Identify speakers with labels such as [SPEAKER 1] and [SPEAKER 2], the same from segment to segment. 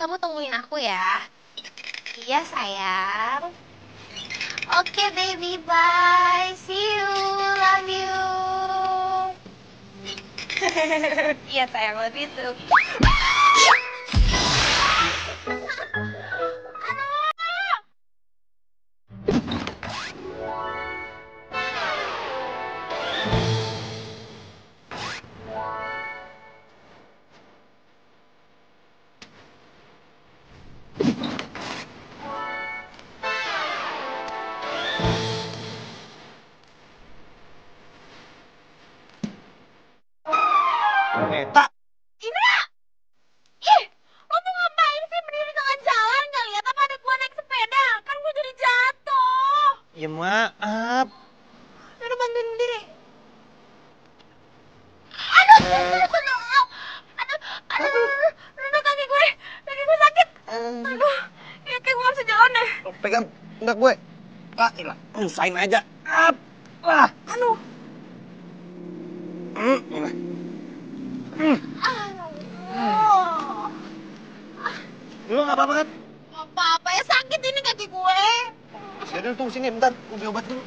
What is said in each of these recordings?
[SPEAKER 1] kamu tungguin aku ya. Iya sayang. Oke baby, bye. See you, love you. Iya sayang, love you too.
[SPEAKER 2] Tak.
[SPEAKER 1] Indra! Ih, lo tuh ngapain sih berdiri di tengah jalan? Gak lihat apa ada gua naik sepeda? Kan gua jadi jatuh.
[SPEAKER 2] Ya maaf.
[SPEAKER 1] Udah bantuin berdiri. Aduh, aduh, kaki gue sakit. Aduh, ya kayak gue gak bisa jalan deh.
[SPEAKER 2] Pegang enggak gue. Ah, ilah, usahain aja. Ah.
[SPEAKER 1] Aduh.
[SPEAKER 2] Ilah. Lu nggak apa-apa kan?
[SPEAKER 1] Apa-apa ya, sakit ini kaki gue.
[SPEAKER 2] Yaudah tunggu sini bentar, gue beli obat dulu.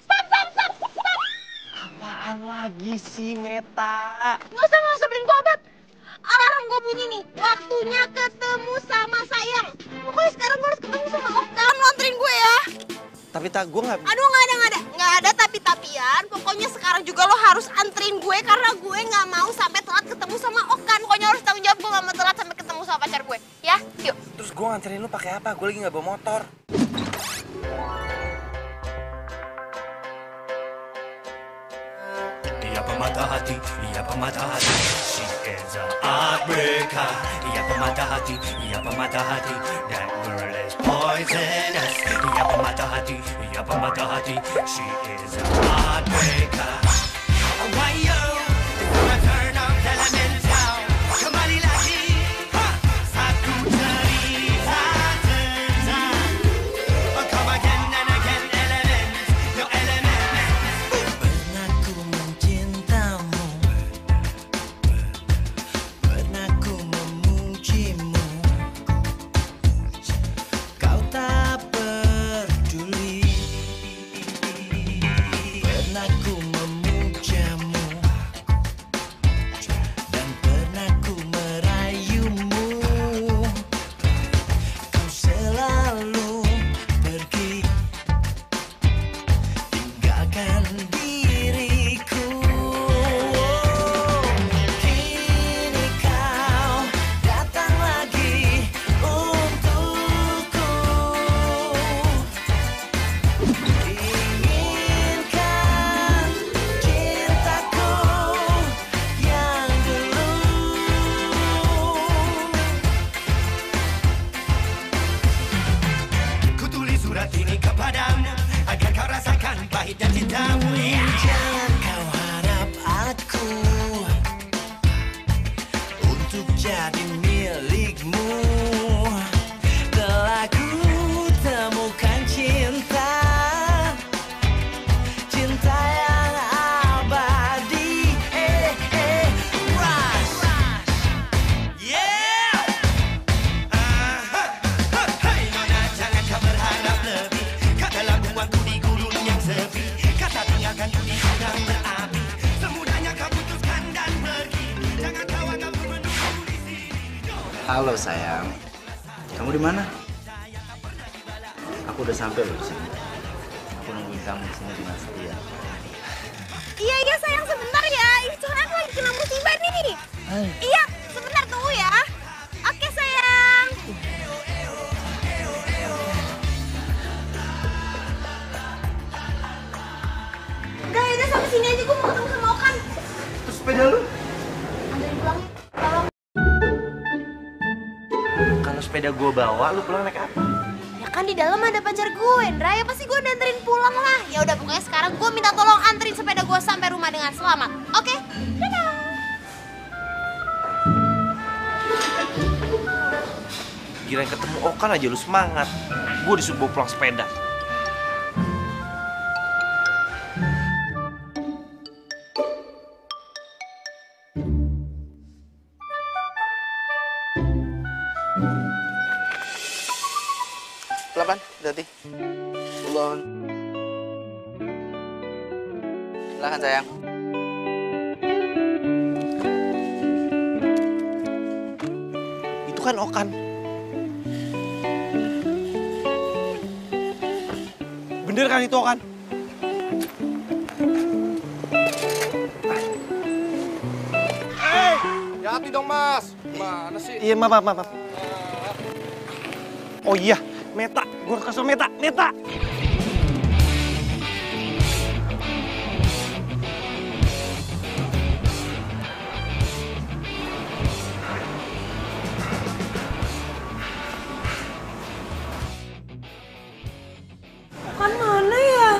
[SPEAKER 1] Stop.
[SPEAKER 2] Apaan lagi sih, Meta?
[SPEAKER 1] Nggak usah beliin gue obat. Alarm gue bunyi nih, waktunya ketemu sama sayang. Pokoknya sekarang gue harus ketemu sama Oktan, lo anterin gue ya.
[SPEAKER 2] Tapi tak, gue nggak.
[SPEAKER 1] Aduh, nggak ada tapi-tapian. Pokoknya sekarang juga lo harus anterin gue karena gue nggak mau sampai telat ketemu sama Okan. Pokoknya harus tanggung jawab, gue nggak mau telat sampai ketemu sama pacar gue. Ya, yuk.
[SPEAKER 2] Terus gue nganterin lu pakai apa? Gue lagi nggak bawa motor.
[SPEAKER 3] Ia pemata hati, ia pemata hati. She is a heartbreaker. Ia pemata hati, ia pemata hati. That girl is poisonous. Ia pemata hati, ia pemata hati. She is a heartbreaker. Why yo? Turn up elemental. Kembali lagi. Satu cerita tentang. Come again and again, elements. Your elements. Pernah ku mencintamu, pernah ku memujimu. Kau tak peduli. Pernah ku memujamu dan pernah ku merayumu. Kau selalu pergi, tinggalkan diriku. Kini kau datang lagi untukku. Inginkan cintaku yang dulu. Ku tulis surat ini kepadamu agar kau rasakan pahitnya cintamu. Jangan kau harap aku untuk jadi milikmu. Telah ku temukan cinta, cinta yang abadi. Rush. Yeah. Hai nona, jangan kau berharap lebih. Katalah buangku di gurun yang sepi. Kata tinggalkan ku di gudang berapi. Semudahnya kau putuskan dan pergi. Jangan kau anggap ku menunggu di sini.
[SPEAKER 4] Halo sayang, kamu di mana? Aku udah sampai loh di sini. Aku nungguin kamu di sini dengan setia.
[SPEAKER 1] Iya sayang, sebentar ya. Ini soalnya aku lagi kena musibah nih. Iya, sebentar tunggu ya. Oke sayang. Udah sampai sini aja, gue mau ketemu sama Okan.
[SPEAKER 4] Terus sepeda lu?
[SPEAKER 1] Anterin pulang, tolong.
[SPEAKER 4] Kalau sepeda gua bawa, lu pulang naik apa?
[SPEAKER 1] Ya kan di dalam ada pacar gue, Ndra. Ya pasti gue udah anterin pulang lah. Ya udah, pokoknya sekarang gue minta tolong anterin sepeda gue sampai rumah dengan selamat. Oke? Dadah.
[SPEAKER 2] Kirain ketemu Okan aja lu semangat. Gue disuruh bawa pulang sepeda.
[SPEAKER 5] balapan, hati-hati. Ulon. Silakan sayang.
[SPEAKER 2] Itu kan Okan. Bener kan itu Okan?
[SPEAKER 6] Hati dong mas, mana sih?
[SPEAKER 2] Iya maaf. Oh iya, Meta, gue harus kasih Meta.
[SPEAKER 1] Kan mana ya?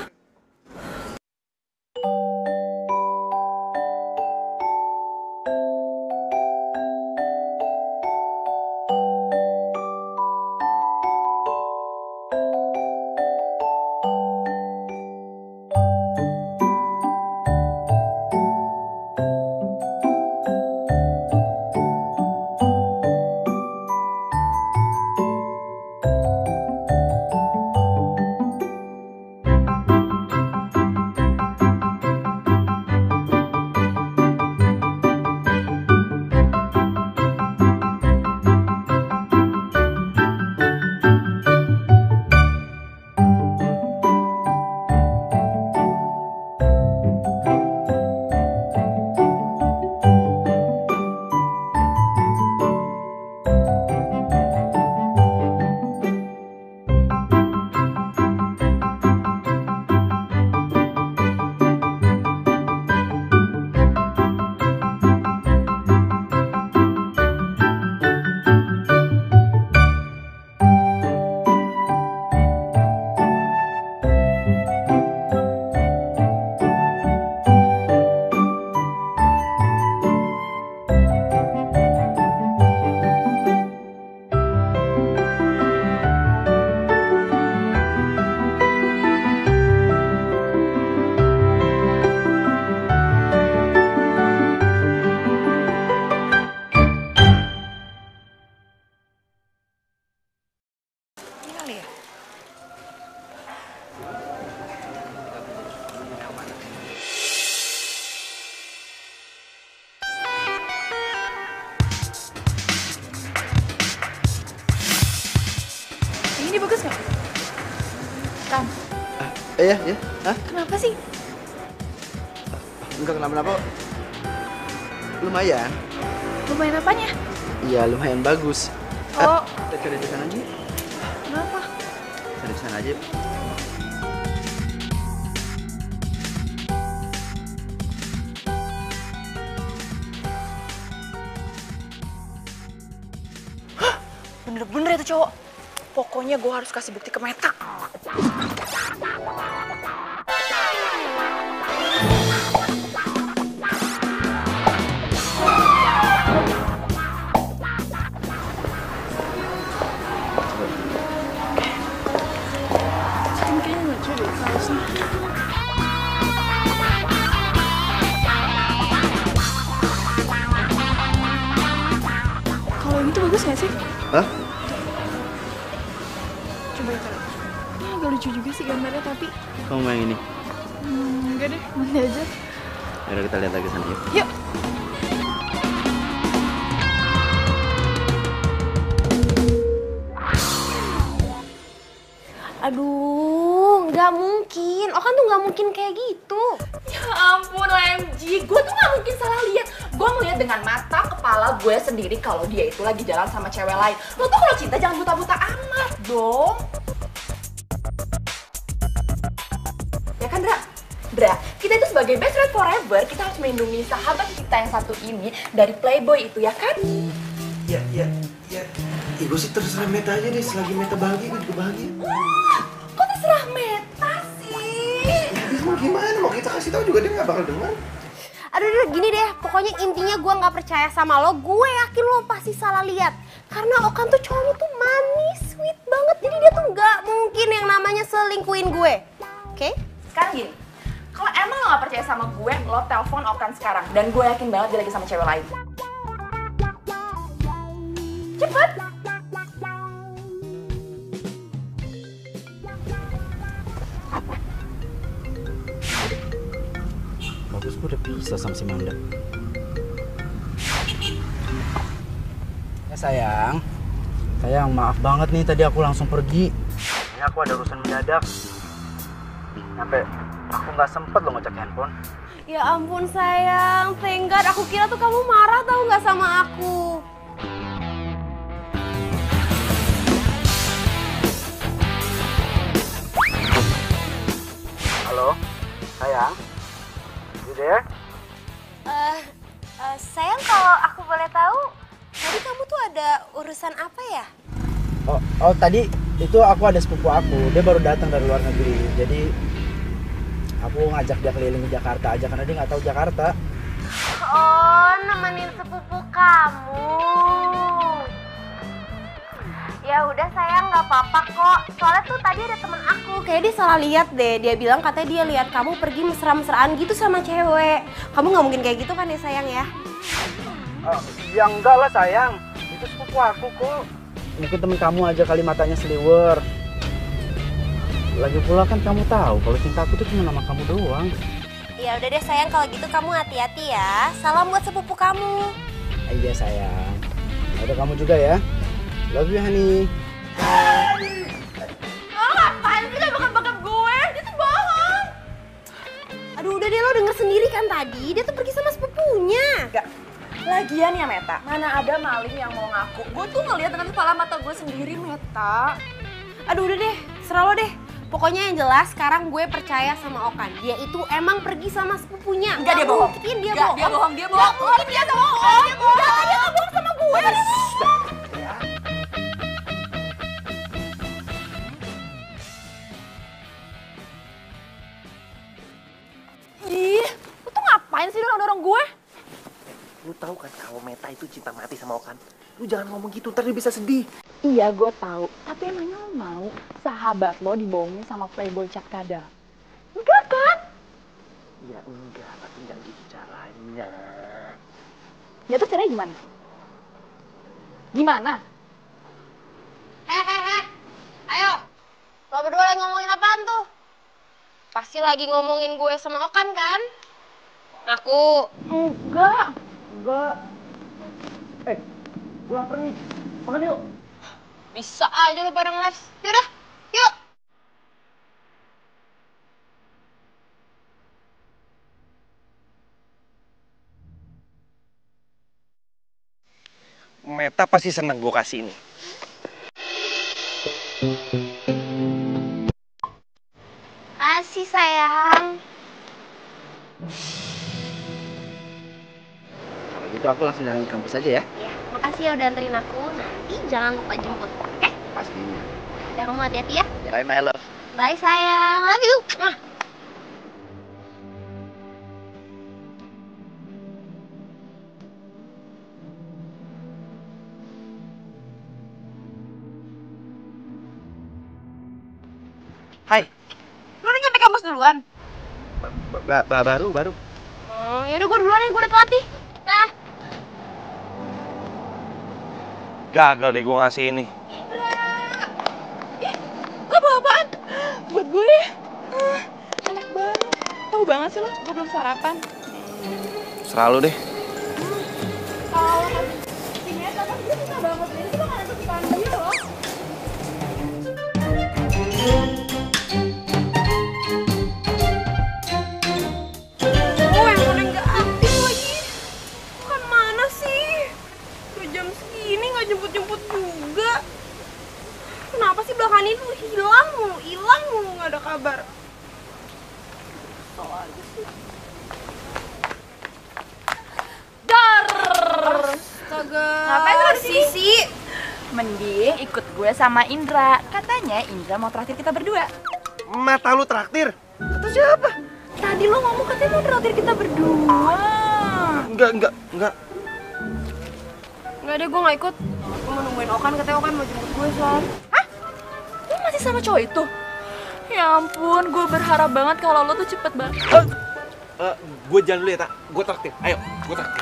[SPEAKER 1] Ini bagus nggak? Kan?
[SPEAKER 5] Iya. Hah?
[SPEAKER 1] Kenapa sih?
[SPEAKER 5] Enggak kenapa-napa. Lumayan.
[SPEAKER 1] Lumayan apanya?
[SPEAKER 5] Iya, lumayan bagus.
[SPEAKER 1] Oh.
[SPEAKER 5] Kita cari di sana aja.
[SPEAKER 1] Kenapa?
[SPEAKER 5] Cari di sana aja.
[SPEAKER 1] Bener-bener itu cowok. Pokoknya gue harus kasih bukti ke Meta. Kayaknya lucu deh kaosnya. Kalau gitu bagus nggak sih?
[SPEAKER 5] Hah?
[SPEAKER 1] Coba itu. Ini agak lucu juga sih gambarnya tapi.
[SPEAKER 5] Kamu mau yang ini?
[SPEAKER 1] Enggak deh, nanti aja.
[SPEAKER 5] Ayo kita lihat lagi sana yuk.
[SPEAKER 1] Yuk. Aduh, nggak mungkin. Okan tuh nggak mungkin kayak gitu.
[SPEAKER 7] Ya ampun OMG, gue tuh gak mungkin salah lihat. Gue ngeliat dengan mata kepala gue sendiri kalau dia itu lagi jalan sama cewek lain. Lo tuh kalau cinta jangan buta-buta amat dong. Ya kan Dra? Dra, kita itu sebagai best friend forever, kita harus melindungi sahabat kita yang satu ini dari playboy itu, ya kan?
[SPEAKER 2] Ya. Ih, gue sih terserah Meta aja deh. Selagi Meta bahagia, gue juga bahagia.
[SPEAKER 7] Kok terserah Meta sih?
[SPEAKER 2] Ya, mau gimana? Mau kita kasih tahu juga dia nggak bakal dengar.
[SPEAKER 1] Aduh, gini deh. Pokoknya intinya gue nggak percaya sama lo. Gue yakin lo pasti salah lihat. Karena Okan tuh cowoknya tuh manis, sweet banget. Jadi dia tuh nggak mungkin yang namanya selingkuhin gue. Oke?
[SPEAKER 7] Sekarang gini, kalau emang lo gak percaya sama gue, lo telepon Okan sekarang. Dan gue yakin banget dia lagi sama cewek lain. Cepet!
[SPEAKER 8] Aku udah pisah sama si Manda. Ya sayang maaf banget nih tadi aku langsung pergi. Ini aku ada urusan mendadak. Sampai aku nggak sempet lo ngecek handphone.
[SPEAKER 1] Ya ampun sayang, thank God. Aku kira tuh kamu marah tau nggak sama aku.
[SPEAKER 8] Halo, sayang. You there?
[SPEAKER 1] Sayang, kalau aku boleh tahu, tadi kamu tuh ada urusan apa ya?
[SPEAKER 8] Oh tadi itu aku ada sepupu aku, dia baru datang dari luar negeri. Jadi aku ngajak dia keliling Jakarta aja karena dia nggak tahu Jakarta.
[SPEAKER 1] Oh, nemenin sepupu kamu. Ya udah sayang, nggak apa-apa kok. Soalnya tuh tadi ada temen aku, kayak dia salah lihat deh. Dia bilang katanya dia lihat kamu pergi mesra-mesraan gitu sama cewek. Kamu nggak mungkin kayak gitu kan ya sayang ya?
[SPEAKER 8] Ya enggak lah sayang, itu sepupu aku kok. Mungkin temen kamu aja kali matanya seliwer. Lagi pula kan kamu tahu kalau cinta aku tuh cuma sama kamu doang.
[SPEAKER 1] Ya udah deh sayang, kalau gitu kamu hati-hati ya. Salam buat sepupu kamu.
[SPEAKER 8] Iya sayang. Ada kamu juga ya. Love you honey.
[SPEAKER 1] Ngapain sih bakar-bakar gue? Dia tuh bohong. Aduh udah deh, lo denger sendiri kan tadi. Dia tuh pergi sama sepupunya.
[SPEAKER 7] Gak. Lagian ya Meta, mana ada maling yang mau ngaku. Gue tuh ngeliat dengan kepala mata gue sendiri, Meta.
[SPEAKER 1] Aduh udah deh, serah lo deh. Pokoknya yang jelas sekarang gue percaya sama Okan. Dia itu emang pergi sama sepupunya.
[SPEAKER 7] Enggak, dia bohong.
[SPEAKER 1] Mungkin dia
[SPEAKER 7] Enggak,
[SPEAKER 1] bohong.
[SPEAKER 7] dia bohong, dia bohong.
[SPEAKER 1] Enggak mungkin dia bohong. Dia nggak bohong sama gue.
[SPEAKER 7] Ih, lu tuh ngapain sih dorong-dorong gue?
[SPEAKER 2] Lu tahu kan kalau Meta itu cinta mati sama Okan? Lu jangan ngomong gitu, ntar dia bisa sedih.
[SPEAKER 7] Iya, gue tahu. Tapi emangnya lo mau sahabat lo dibohongin sama playboy Cat Kada? Enggak kan?
[SPEAKER 2] Ya enggak, tapi nggak gitu caranya.
[SPEAKER 7] Ya tuh caranya gimana? Gimana?
[SPEAKER 1] Ayo. Lo berdua lagi ngomongin apaan tuh? Pasti lagi ngomongin gue sama Okan kan? Aku.
[SPEAKER 7] Enggak.
[SPEAKER 8] Gue lapar nih. Makan yuk.
[SPEAKER 1] Bisa aja lu pada ngeles. Yaudah, yuk.
[SPEAKER 2] Meta pasti seneng gue kasih ini.
[SPEAKER 1] Kasih sayang.
[SPEAKER 5] Kalau gitu aku langsung jalan ke kampus aja ya.
[SPEAKER 1] Ya, makasih ya udah anterin aku. Nanti jangan lupa jemput, oke?
[SPEAKER 5] Pastinya.
[SPEAKER 1] Udah kamu hati-hati ya.
[SPEAKER 5] Bye my love.
[SPEAKER 1] Bye sayang, love you.
[SPEAKER 2] Hai.
[SPEAKER 7] Lu udah nyampe kampus duluan?
[SPEAKER 2] Baru.
[SPEAKER 1] Yaudah gue duluan ya, gue udah telat nih. Dah.
[SPEAKER 2] Gagal deh gue ngasih ini.
[SPEAKER 7] Lo bawa apaan? Buat gue. Enak banget. Tahu banget sih lo, gue belum sarapan.
[SPEAKER 2] Serah lu deh.
[SPEAKER 7] Kalau si Meta kan dia suka banget. Ini tuh makanan kesukaan dia loh.
[SPEAKER 1] Oh, handphone nggak aktif lagi. Kan mana sih? Udah jam segini nggak jemput-jemput juga. Kenapa sih belakangan ini tuh hilang mulu, nggak ada kabar.
[SPEAKER 7] Dar.
[SPEAKER 1] Astaga.
[SPEAKER 7] Ngapain lu di sini?
[SPEAKER 1] Sisi?
[SPEAKER 7] Mending ikut gue sama Indra. Katanya Indra mau traktir kita berdua.
[SPEAKER 2] Mata lu traktir? Atau siapa?
[SPEAKER 7] Tadi lo ngomong katanya mau traktir kita berdua.
[SPEAKER 2] Enggak.
[SPEAKER 1] Nggak deh, gue nggak ikut. Gue mau nungguin Okan, katanya Okan mau jemput gue soal.
[SPEAKER 7] Hah? Lo masih sama cowok itu? Ya ampun, gue berharap banget kalau lo tuh cepet banget.
[SPEAKER 2] Gue jalan dulu ya, Tak. Gue traktir. Ayo, gue traktir.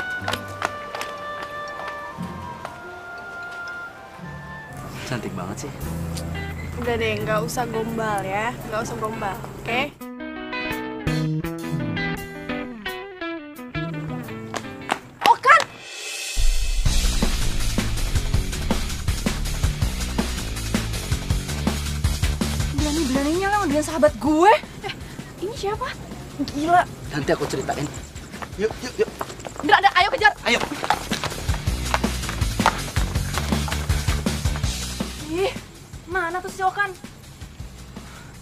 [SPEAKER 5] Cantik banget sih.
[SPEAKER 1] Udah deh, nggak usah gombal ya. Nggak usah gombal, oke?
[SPEAKER 7] Berani-beraninya lah ngedian sahabat gue. Ini siapa? Gila.
[SPEAKER 5] Nanti aku ceritain.
[SPEAKER 2] Yuk, yuk, yuk.
[SPEAKER 7] Nggak ada, ayo kejar.
[SPEAKER 2] Ayo.
[SPEAKER 7] Ih, mana tuh si Okan?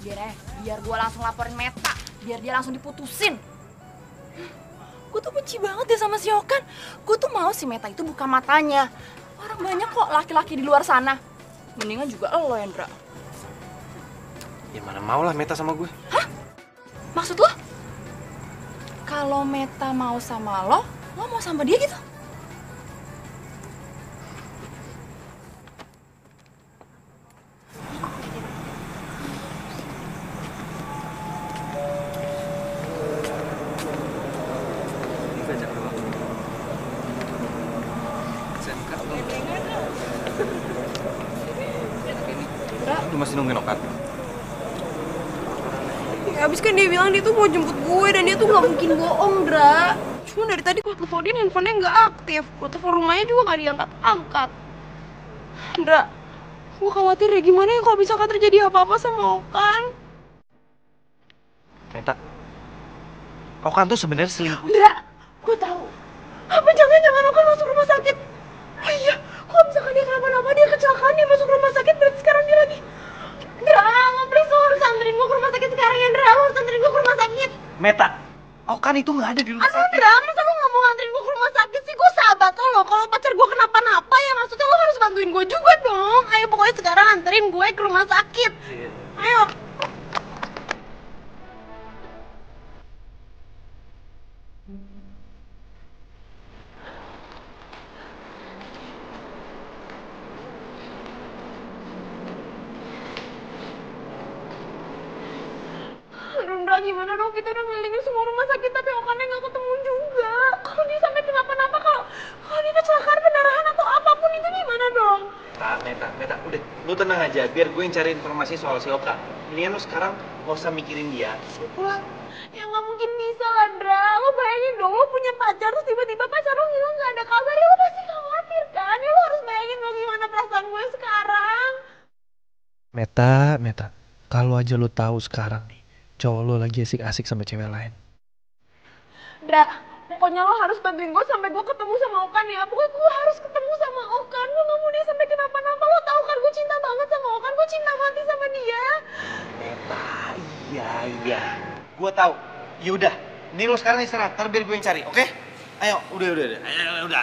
[SPEAKER 7] Biar gue langsung laporin Meta. Biar dia langsung diputusin. Gue tuh benci banget deh sama si Okan. Gue tuh mau si Meta itu buka matanya. Orang banyak kok laki-laki di luar sana. Mendingan juga lo, Hendra.
[SPEAKER 2] Ya mana mau lah Meta sama gue.
[SPEAKER 7] Hah? Maksud lo? Kalau Meta mau sama lo mau sama dia gitu?
[SPEAKER 2] Lu masih nungguin Okan?
[SPEAKER 1] Ya, abis kan dia bilang dia tuh mau jemput gue dan dia tuh nggak mungkin bohong, Dra. Cuma dari tadi gue teleponin handphonenya nggak aktif. Gue telepon rumahnya juga nggak diangkat-angkat. Dra, gue khawatir ya gimana ya kalau misalkan terjadi apa-apa sama Okan.
[SPEAKER 2] Meta, Okan tuh sebenarnya selingkuh.
[SPEAKER 1] Dra, gue tahu. Apa jangan-jangan Okan masuk rumah sakit? Oh iya, kalau misalkan dia kenapa-napa, dia kecelakaan, dia masuk rumah sakit, berarti sekarang dia lagi... Dra, lo please, lo harus anterin gue ke rumah sakit sekarang ya, Dra. Lo harus anterin gue ke rumah sakit.
[SPEAKER 2] Meta, Okan itu nggak ada di rumah
[SPEAKER 1] Aduh,
[SPEAKER 2] sakit.
[SPEAKER 1] Dra, masa lo nggak mau nganterin gue ke rumah sakit sih? Gue sahabat lo. Kalau pacar gue kenapa-napa ya maksudnya lo harus bantuin gue juga dong. Ayo pokoknya sekarang anterin gue ke rumah sakit. Ayo. Aduh, Dra, gimana dong? Kita udah ngelilingin semua rumah sakit tapi Okannya nggak ketemu juga. Kalau dia sampai kenapa-napa, kalau dia kecelakaan, pendarahan atau apapun itu gimana dong?
[SPEAKER 2] Meta, udah, lu tenang aja, biar gue yang cari informasi soal si Okan. Mendingan lu sekarang gak usah mikirin dia, lu pulang.
[SPEAKER 1] Ya nggak mungkin bisa lah, Dra. Lo bayangin dong, lo punya pacar terus tiba-tiba pacar lo hilang nggak ada kabar, ya lo pasti khawatir kan? Ya lo harus bayangin lo gimana perasaan gue sekarang.
[SPEAKER 9] Meta, kalau aja lo tahu sekarang nih, cowok lo lagi asik-asik sama cewek lain.
[SPEAKER 1] Dra, pokoknya lo harus bantuin gue sampai gue ketemu sama Okan ya. Pokoknya gue harus ketemu sama Okan. Gue gak mau dia sampai kenapa-napa. Lo tahu kan gue cinta banget sama Okan. Gue cinta mati sama dia.
[SPEAKER 2] Meta, iya. Gue tahu. Yaudah, ini lu sekarang istirahat, ntar biar gue yang cari, oke? Ayo, udah. Ayo, udah.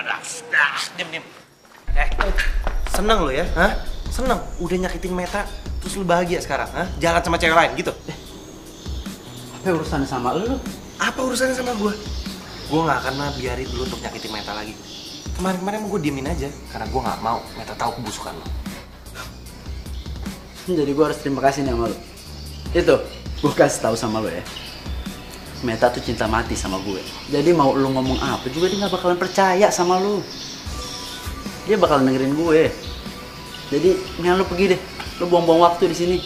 [SPEAKER 2] Diam. Seneng lo ya, hah? Seneng, udah nyakitin Meta, terus lu bahagia sekarang, hah? Jalan sama cewek lain, gitu?
[SPEAKER 8] Apa urusannya sama lu?
[SPEAKER 2] Apa urusannya sama gue? Gue gak akan biarin lu untuk nyakitin Meta lagi. Kemarin gue diemin aja, karena gue gak mau Meta tahu kebusukan lo.
[SPEAKER 8] Jadi gue harus terima kasih nih sama lu. Itu, gue kasih tahu sama lu ya. Meta tuh cinta mati sama gue. Jadi mau lu ngomong apa juga dia gak bakalan percaya sama lu. Dia bakalan dengerin gue. Jadi mendingan lu pergi deh. Lu buang-buang waktu di sini.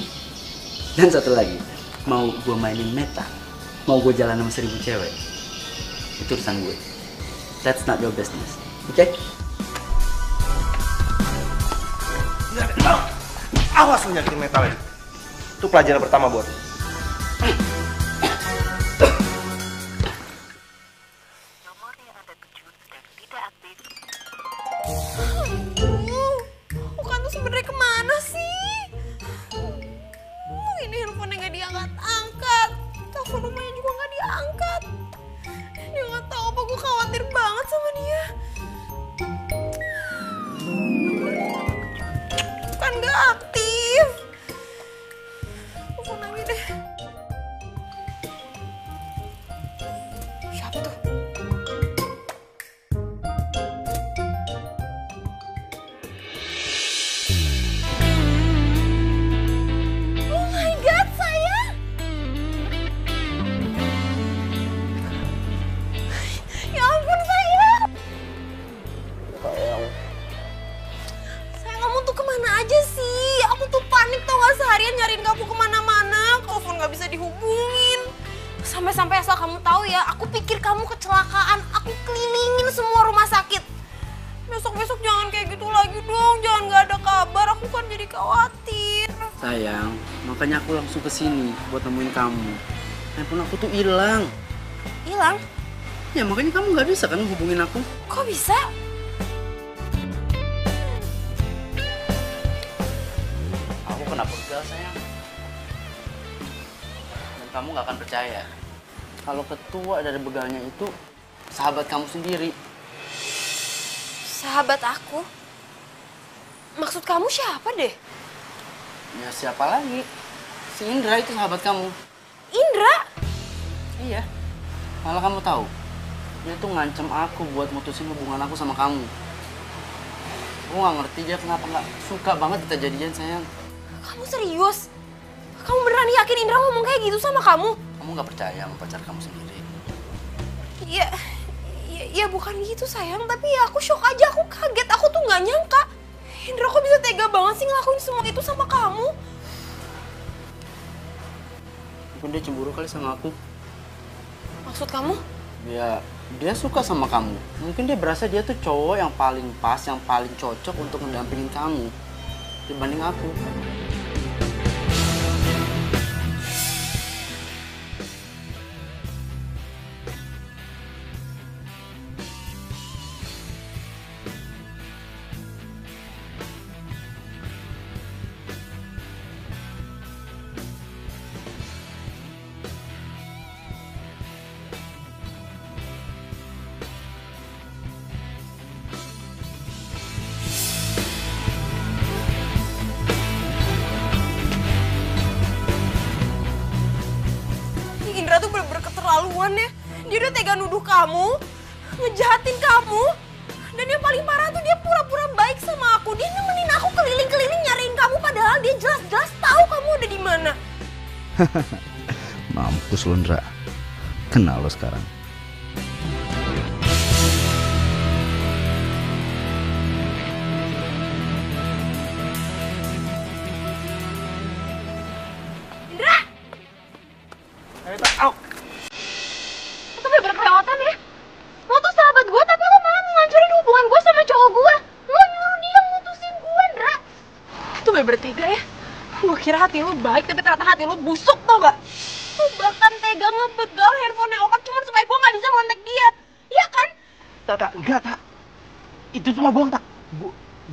[SPEAKER 8] Dan satu lagi, mau gue mainin Meta, mau gue jalan sama 1000 cewek, itu urusan gue. That's not your business, oke?
[SPEAKER 2] Awas lu nyakitin Meta lagi. Itu pelajaran pertama buat lu.
[SPEAKER 1] Okan tuh sebenarnya kemana sih? Ini handphonenya nggak diangkat-angkat. Telepon rumahnya juga nggak diangkat. Dia nggak tahu apa, gue khawatir banget sama dia. Kan nggak aktif. Telepon lagi deh. Siapa tuh? Oh my god, sayang. Ya ampun, sayang. Sayang, kamu tuh kemana aja sih? Aku tuh panik tau gak, seharian nyariin kamu kemana-mana. Telepon gak bisa dihubungin. Sampai-sampai asal kamu tahu ya, aku pikir kamu kecelakaan. Aku kelilingin semua rumah sakit. Besok-besok jangan kayak gitu lagi dong. Jangan gak ada kabar, aku kan jadi khawatir.
[SPEAKER 8] Sayang, makanya aku langsung ke sini buat nemuin kamu. Handphone aku tuh hilang.
[SPEAKER 1] Hilang?
[SPEAKER 8] Ya makanya kamu nggak bisa kan hubungin aku.
[SPEAKER 1] Kok bisa?
[SPEAKER 8] Aku kena begal sayang. Dan kamu nggak akan percaya. Kalau ketua dari begalnya itu sahabat kamu sendiri.
[SPEAKER 1] Sahabat aku? Maksud kamu siapa deh?
[SPEAKER 8] Ya siapa lagi? Si Indra itu sahabat kamu.
[SPEAKER 1] Indra?
[SPEAKER 8] Iya. Malah kamu tahu, dia tuh ngancem aku buat mutusin hubungan aku sama kamu. Aku nggak ngerti dia kenapa nggak suka banget kita jadian sayang.
[SPEAKER 1] Kamu serius? Kamu beneran yakin Indra ngomong kayak gitu sama kamu?
[SPEAKER 8] Kamu nggak percaya sama pacar kamu sendiri?
[SPEAKER 1] Ya bukan gitu sayang, tapi ya aku shock aja, aku kaget, aku tuh nggak nyangka. Indra kok bisa tega banget sih ngelakuin semua itu sama kamu?
[SPEAKER 8] Mungkin dia cemburu kali sama aku.
[SPEAKER 1] Maksud kamu?
[SPEAKER 8] Ya, dia suka sama kamu. Mungkin dia berasa dia tuh cowok yang paling pas, yang paling cocok untuk mendampingin kamu dibanding aku.
[SPEAKER 1] Indra tuh bener-bener keterlaluan ya. Dia udah tega nuduh kamu, ngejahatin kamu. Dan yang paling parah tuh dia pura-pura baik sama aku. Dia nemenin aku keliling-keliling nyariin kamu padahal dia jelas-jelas tahu kamu ada di mana.
[SPEAKER 8] Mampus lo, Indra. Kenal lo sekarang.
[SPEAKER 1] Au. Itu bener-bener kelewatan ya. Lo tuh sahabat gue tapi lo malah ngancurin hubungan gue sama cowok gue. Lo nyuruh dia mutusin gue, Ndra. Itu bener-bener tega ya. Gue kira hati lo baik tapi ternyata hati lo busuk tau gak? Lo bahkan tega ngebegal handphone Okan cuma supaya gue gak bisa ngontek dia. Iya kan?
[SPEAKER 2] Tak, enggak, tak. Itu cuma bohong, tak.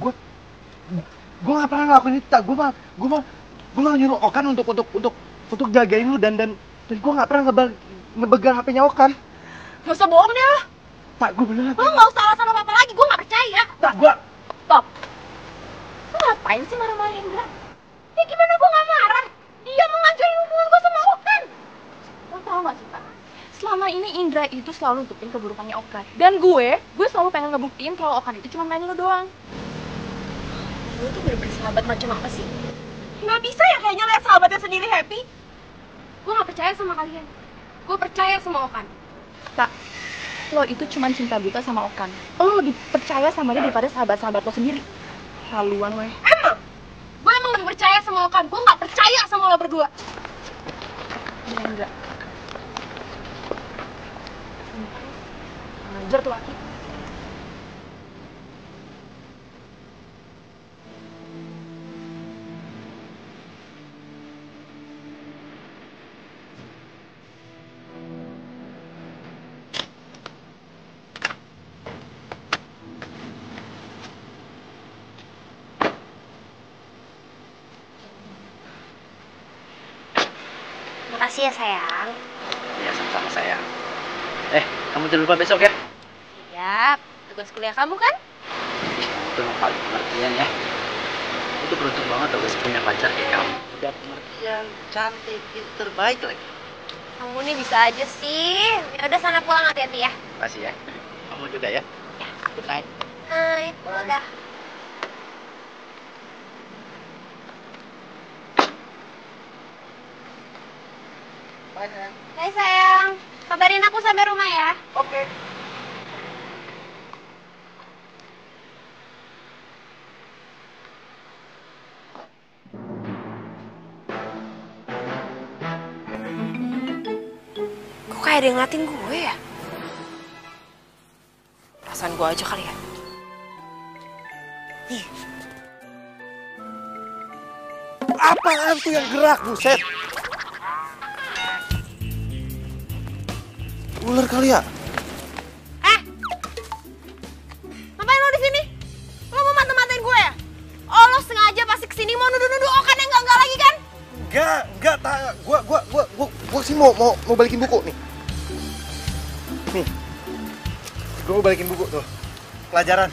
[SPEAKER 2] Gue gak pernah ngelakuin itu, tak. Gue malah nyuruh Okan untuk jagain lu dan gue gak pernah ngebegal HP-nya Okan.
[SPEAKER 1] Gak usah bohong deh lo.
[SPEAKER 2] Tak, gue beneran.
[SPEAKER 1] Lo gak usah alasan apa-apa lagi, gue gak percaya.
[SPEAKER 2] Tak, gue...
[SPEAKER 1] Stop. Lo ngapain sih marah-marahin Indra? Ya gimana gue gak marah? Dia mengancurin hubungan gue sama Okan. Lo tau gak sih, Pak? Selama ini Indra itu selalu nutupin keburukannya Okan. Dan gue selalu pengen ngebuktiin kalau Okan itu cuma main lo doang. Lo tuh bener-bener sahabat macam apa sih? Gak bisa ya kayaknya lihat sahabatnya sendiri happy. Gue gak percaya sama kalian. Gue percaya sama Okan.
[SPEAKER 7] Tak, lo itu cuma cinta buta sama Okan. Lo lebih percaya sama dia daripada sahabat-sahabat lo sendiri. Haluan weh.
[SPEAKER 1] Emang? Gue emang lebih percaya sama Okan. Gue gak percaya sama lo berdua.
[SPEAKER 7] Ya enggak. Anjir tuh laki.
[SPEAKER 1] Makasih ya sayang.
[SPEAKER 8] Ya sama-sama sayang. Kamu jangan lupa besok ya.
[SPEAKER 1] Siap. Tugas kuliah kamu kan?
[SPEAKER 8] Itu yang paling pengertian ya. Itu beruntung banget tuh punya pacar kayak kamu. Udah pengertian, cantik, pinter, baik lagi.
[SPEAKER 1] Kamu nih bisa aja sih. Ya udah sana pulang, hati-hati ya.
[SPEAKER 8] Makasih ya. Kamu juga ya. Good night.
[SPEAKER 1] Hai, udah.
[SPEAKER 8] Bye sayang.
[SPEAKER 1] Hai sayang. Kabarin aku sampai rumah ya.
[SPEAKER 8] Oke.
[SPEAKER 1] Kok kayak ada yang ngeliatin gue ya? Perasaan gue aja kali ya. Ih.
[SPEAKER 2] Apaan tuh yang gerak, buset? Ular kali ya?
[SPEAKER 1] Ngapain lo di sini? Lo mau mata-matain gue ya? Oh, lo sengaja pasti kesini mau nuduh-nuduh Okan yang enggak lagi kan?
[SPEAKER 2] Enggak, gua sih mau balikin buku nih. Nih. Gua mau balikin buku tuh. Pelajaran.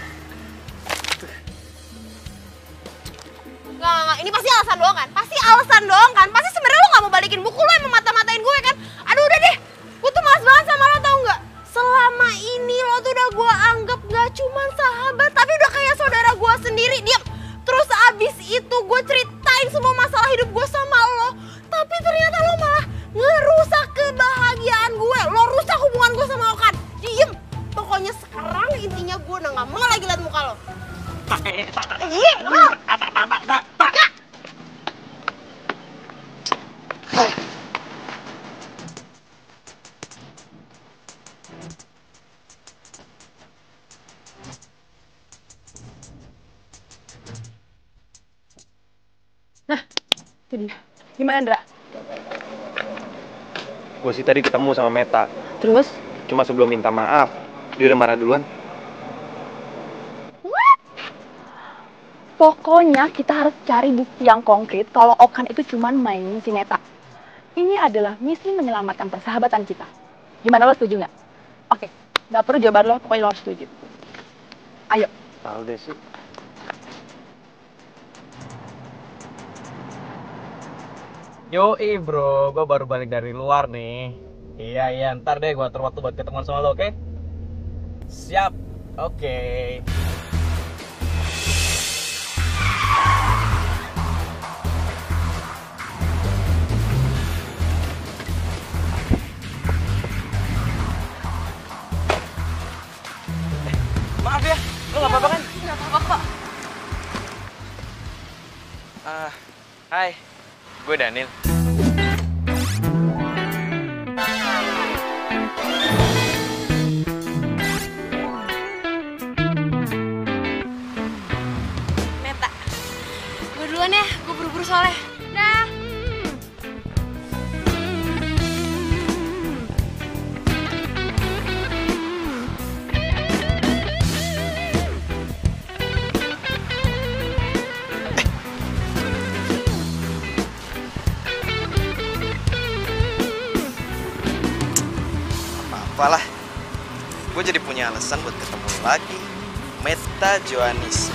[SPEAKER 1] Enggak, ini pasti alasan doang kan? Pasti alasan doang kan? Pasti sebenarnya lo gak mau balikin buku, lo yang mata-matain gue kan? Aduh udah deh, gue tuh malas banget sama lo tau gak? Selama ini lo tuh udah gue anggap gak cuman sahabat, tapi udah kayak saudara gue sendiri. Diam. Terus abis itu gue ceritain semua masalah hidup gue sama lo, tapi ternyata lo malah ngerusak kebahagiaan gue. Lo rusak hubungan gue sama Okan. Diem. Pokoknya sekarang intinya gue udah gak mau lagi liat muka lo.
[SPEAKER 7] Itu dia. Gimana, Ndra?
[SPEAKER 2] Gue sih tadi ketemu sama Meta.
[SPEAKER 7] Terus?
[SPEAKER 2] Cuma sebelum minta maaf, dia udah marah duluan.
[SPEAKER 7] Pokoknya kita harus cari bukti yang konkret kalau Okan itu cuma mainin si Neta. Ini adalah misi menyelamatkan persahabatan kita. Gimana, lo setuju nggak? Oke, nggak perlu jawaban lo, pokoknya lo harus setuju. Ayo.
[SPEAKER 2] Tahu deh sih.
[SPEAKER 10] Yoi bro, gue baru balik dari luar nih. Iya, ntar deh gue atur waktu buat ketemuan sama lo, oke? Siap, oke. Maaf ya, lo gak apa-apa kan?
[SPEAKER 7] Nggak apa-apa kok.
[SPEAKER 10] Hai, gue Daniel.
[SPEAKER 1] Meta, gue duluan ya, gue buru-buru soalnya. Dah.
[SPEAKER 11] Apalah, gue jadi punya alasan buat ketemu lagi. Meta Joanis.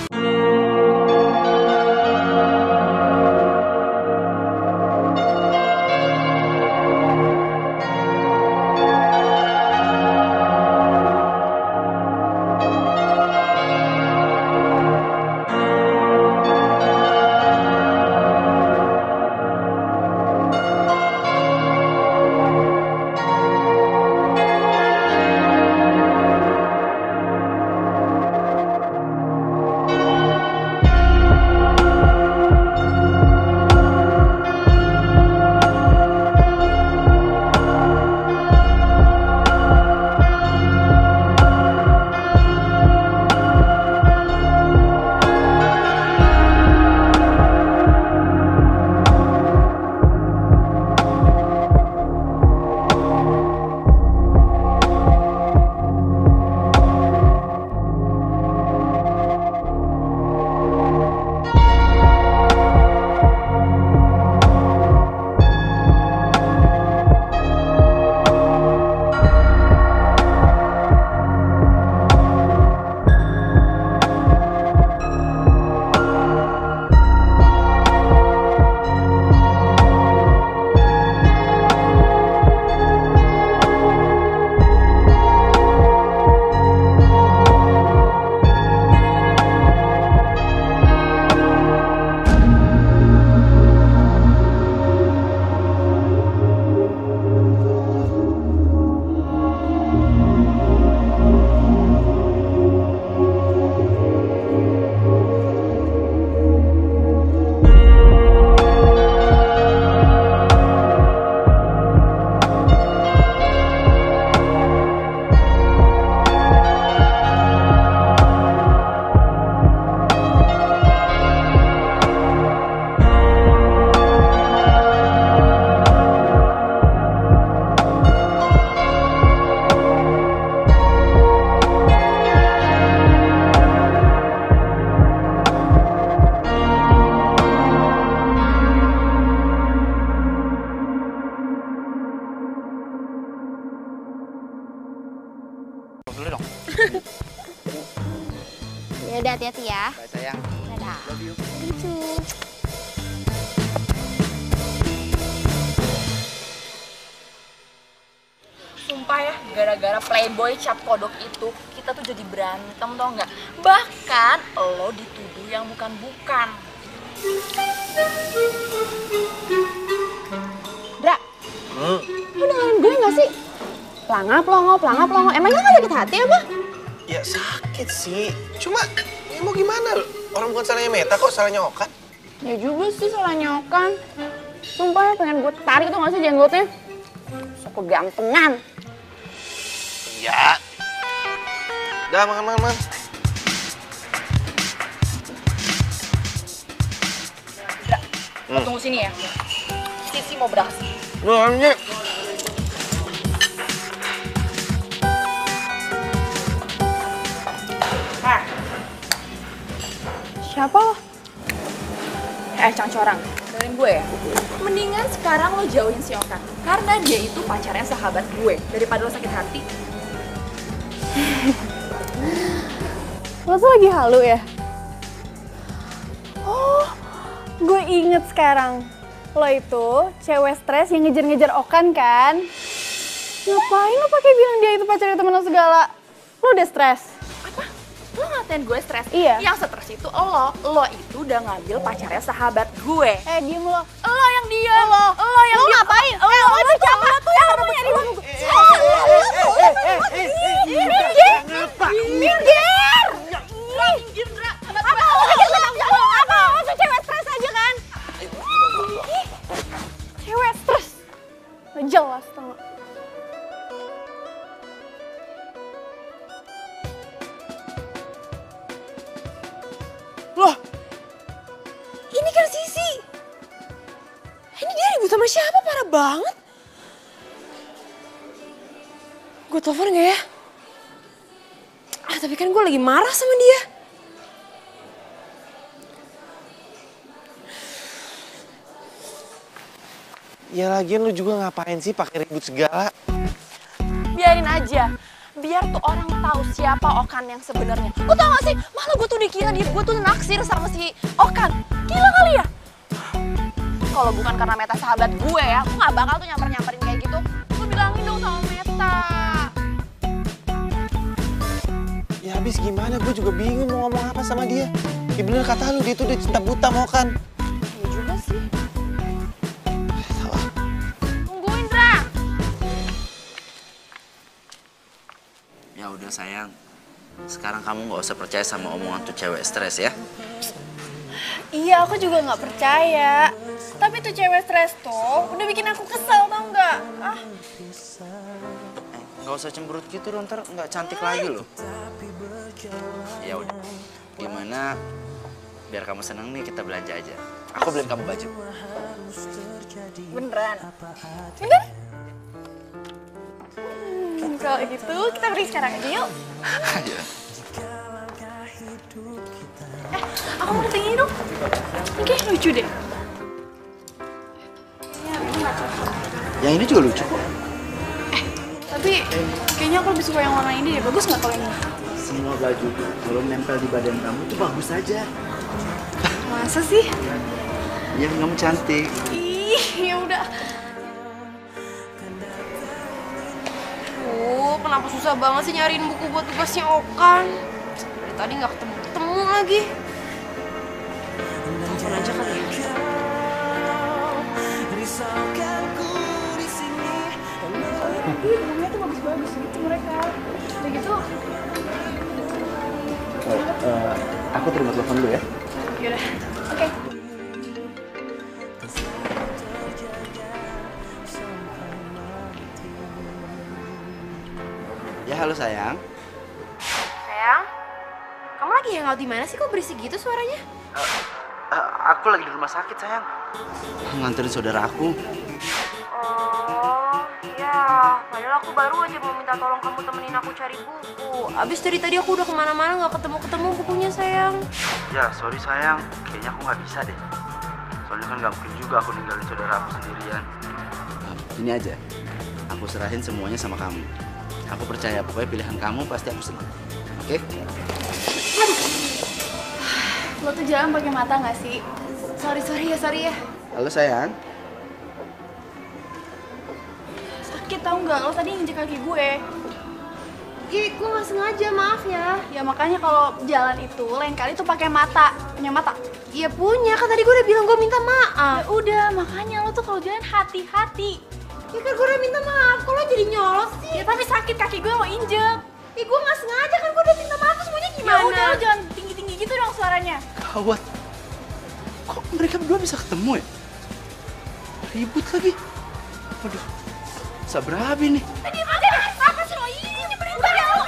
[SPEAKER 8] Boleh dong?
[SPEAKER 1] Ya udah, hati-hati ya.
[SPEAKER 8] Bye sayang.
[SPEAKER 1] Dadah.
[SPEAKER 8] Love you.
[SPEAKER 1] Lucu.
[SPEAKER 7] Sumpah ya, gara-gara playboy cap kodok itu, kita tuh jadi berantem tau nggak? Bahkan lo dituduh yang bukan-bukan.
[SPEAKER 1] Dra, lu dengerin gue gak sih? Pelangap longo. Emangnya gak sakit hati apa?
[SPEAKER 2] Ya sakit sih. Cuma ya mau gimana? Orang bukan salahnya Meta kok, salahnya Okan.
[SPEAKER 1] Ya juga sih salahnya Okan. Sumpah ya pengen gue tarik tuh gak sih jenggotnya? Sok kegantengan.
[SPEAKER 2] Ya. Udah makan.
[SPEAKER 7] Lo tunggu sini ya. Sisi mau beraksi.
[SPEAKER 2] Ini.
[SPEAKER 1] Siapa lo?
[SPEAKER 7] Cangcorang, dengerin gue ya. Mendingan sekarang lo jauhin si Okan. Karena dia itu pacarnya sahabat gue. Daripada lo sakit hati.
[SPEAKER 1] Lo tuh lagi halu ya? Oh, gue inget sekarang. Lo itu cewek stres yang ngejar-ngejar Okan kan? Ngapain lo pakai bilang dia itu pacarnya temen lo segala? Lo udah stres?
[SPEAKER 7] Apa? Lo ngatain gue stres?
[SPEAKER 1] Iya.
[SPEAKER 7] Yang stres itu lo. Lo itu udah ngambil pacarnya sahabat gue.
[SPEAKER 1] Diem lo.
[SPEAKER 7] Lo yang diem. Lo yang diem.
[SPEAKER 1] Ngapain? Lo siapa tuh yang rebut nyari gue? Minggir! Apa? Apa? Lo tuh cewek stres aja kan? Cewek stres? Gak jelas tau gak? Loh, ini kan Sisi. Ini dia ribut sama siapa? Parah banget. Gue telepon gak ya? Tapi kan gue lagi marah sama dia.
[SPEAKER 2] Ya lagian lu juga ngapain sih pakai ribut segala?
[SPEAKER 7] Biarin aja. Biar tuh orang tahu siapa Okan yang sebenarnya. Lo tau gak sih? Malah gue tuh dikira gue tuh naksir sama si Okan. Gila kali ya? Kalau bukan karena Meta sahabat gue ya, gue gak bakal tuh nyamperin kayak gitu. Lo bilangin dong sama Meta.
[SPEAKER 2] Ya habis gimana? Gue juga bingung mau ngomong apa sama dia. Ya bener kata lu, dia tuh udah cinta buta mau kan.
[SPEAKER 7] Iya juga sih. Tungguin, Dra.
[SPEAKER 5] Ya udah sayang, sekarang kamu nggak usah percaya sama omongan tuh cewek stres ya.
[SPEAKER 1] Iya, aku juga nggak percaya. Tapi tuh cewek stres tuh udah bikin aku kesel, tau nggak?
[SPEAKER 5] Nggak usah cemberut gitu dong, ntar nggak cantik lagi loh. Ya udah, gimana? Biar kamu seneng nih kita belanja aja. Aku beliin kamu baju.
[SPEAKER 7] Beneran?
[SPEAKER 1] Bener? Kalau gitu kita pergi sekarang aja yuk.
[SPEAKER 5] Ayo.
[SPEAKER 7] Aku mau tinggi dong. Ini kayak lucu deh.
[SPEAKER 5] Yang ini juga lucu kok.
[SPEAKER 1] Tapi kayaknya aku lebih suka yang warna ini deh. Bagus nggak kalau ini?
[SPEAKER 8] Semua baju tuh kalau nempel di badan kamu tuh bagus aja.
[SPEAKER 1] Masa sih?
[SPEAKER 8] Ya kamu cantik.
[SPEAKER 1] Ih, ya udah. Kenapa susah banget sih nyariin buku buat tugasnya Okan? Dari tadi nggak ketemu lagi. Telepon aja kali ya. Bukunya tuh bagus-bagus gitu mereka. Udah gitu.
[SPEAKER 8] Aku terima telepon dulu ya.
[SPEAKER 1] Yaudah, oke.
[SPEAKER 5] Ya halo sayang.
[SPEAKER 1] Sayang, kamu lagi hangout di mana sih? Kok berisik gitu suaranya?
[SPEAKER 8] Aku lagi di rumah sakit sayang.
[SPEAKER 5] Nganterin saudara aku.
[SPEAKER 1] Oh, ya. Padahal aku baru aja mau minta tolong kamu temenin aku cari buku. Abis dari tadi aku udah kemana-mana nggak ketemu bukunya sayang.
[SPEAKER 8] Ya sorry sayang, kayaknya aku nggak bisa deh. Soalnya kan nggak mungkin juga aku ninggalin saudara aku sendirian.
[SPEAKER 5] Ini aja, aku serahin semuanya sama kamu.
[SPEAKER 8] Aku percaya, pokoknya pilihan kamu pasti aku senang. Oke?
[SPEAKER 7] Lo tuh jalan pakai mata nggak sih? Sorry ya.
[SPEAKER 8] Halo sayang.
[SPEAKER 7] Sakit tau nggak? Lo tadi nginjek kaki gue.
[SPEAKER 1] Ih, gue nggak sengaja, maaf ya.
[SPEAKER 7] Ya makanya kalau jalan itu lain kali tuh pakai mata. Punya mata?
[SPEAKER 1] Iya punya, kan tadi gue udah bilang gue minta maaf.
[SPEAKER 7] Ya udah, makanya lo tuh kalau jalan hati-hati.
[SPEAKER 1] Ya kan gue udah minta maaf, kok lo jadi nyolot sih?
[SPEAKER 7] Ya tapi sakit kaki gue lo injek.
[SPEAKER 1] Ih, gue nggak sengaja kan, gue udah minta maaf, semuanya gimana?
[SPEAKER 7] Ya udah, lo jangan tinggi-tinggi gitu dong suaranya.
[SPEAKER 8] Gawat. Kok mereka berdua bisa ketemu ya? Ribut lagi. Waduh, saberabi nih.
[SPEAKER 7] Tadi apa sih lo? Ini berita ya lo.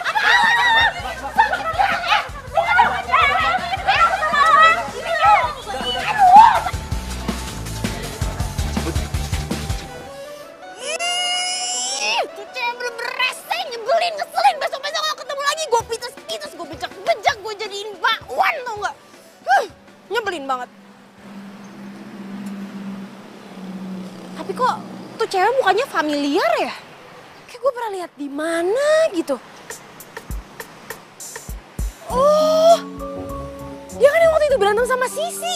[SPEAKER 1] Tuh cewek bener-bener rese, nyebelin, ngeselin. Besok-besok kalau ketemu lagi, gue pites-pites, gue bejak-bejak, gue jadiin bakwan, tau nggak? Nyebelin banget. Tapi kok tuh cewek mukanya familiar ya? Kayak gue pernah lihat di mana gitu. Oh, dia kan yang waktu itu berantem sama Sisi.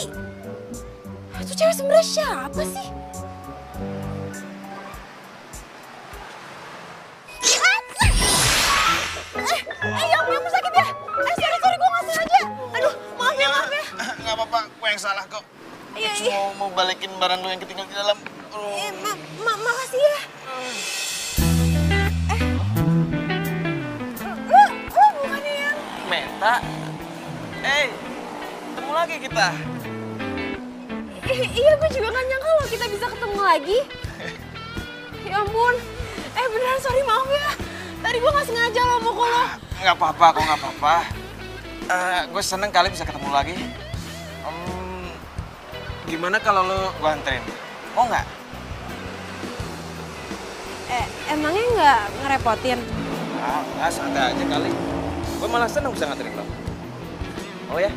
[SPEAKER 1] Itu cewek sebenarnya siapa sih? Ya ampun sakit ya. Sorry, gue nggak sengaja. Aduh, maaf ya.
[SPEAKER 11] Nggak apa-apa, gue yang salah kok.
[SPEAKER 1] Iya.
[SPEAKER 11] Mau balikin barang lu yang ketinggalan di dalam.
[SPEAKER 1] Makasih ya. Lu bukannya yang...
[SPEAKER 11] Meta? Ketemu lagi kita.
[SPEAKER 1] Iya, gue juga nggak nyangka loh kita bisa ketemu lagi. Ya ampun. Beneran sorry, maaf ya. Tadi gue nggak sengaja lo mukul lo.
[SPEAKER 11] Nggak apa-apa kok, nggak apa-apa. Gue seneng kali bisa ketemu lagi. Gimana kalau lo gue anterin? Mau nggak?
[SPEAKER 1] Emangnya nggak ngerepotin?
[SPEAKER 11] Nggak, santai aja kali. Gue malah seneng bisa nganterin lo. Oh ya?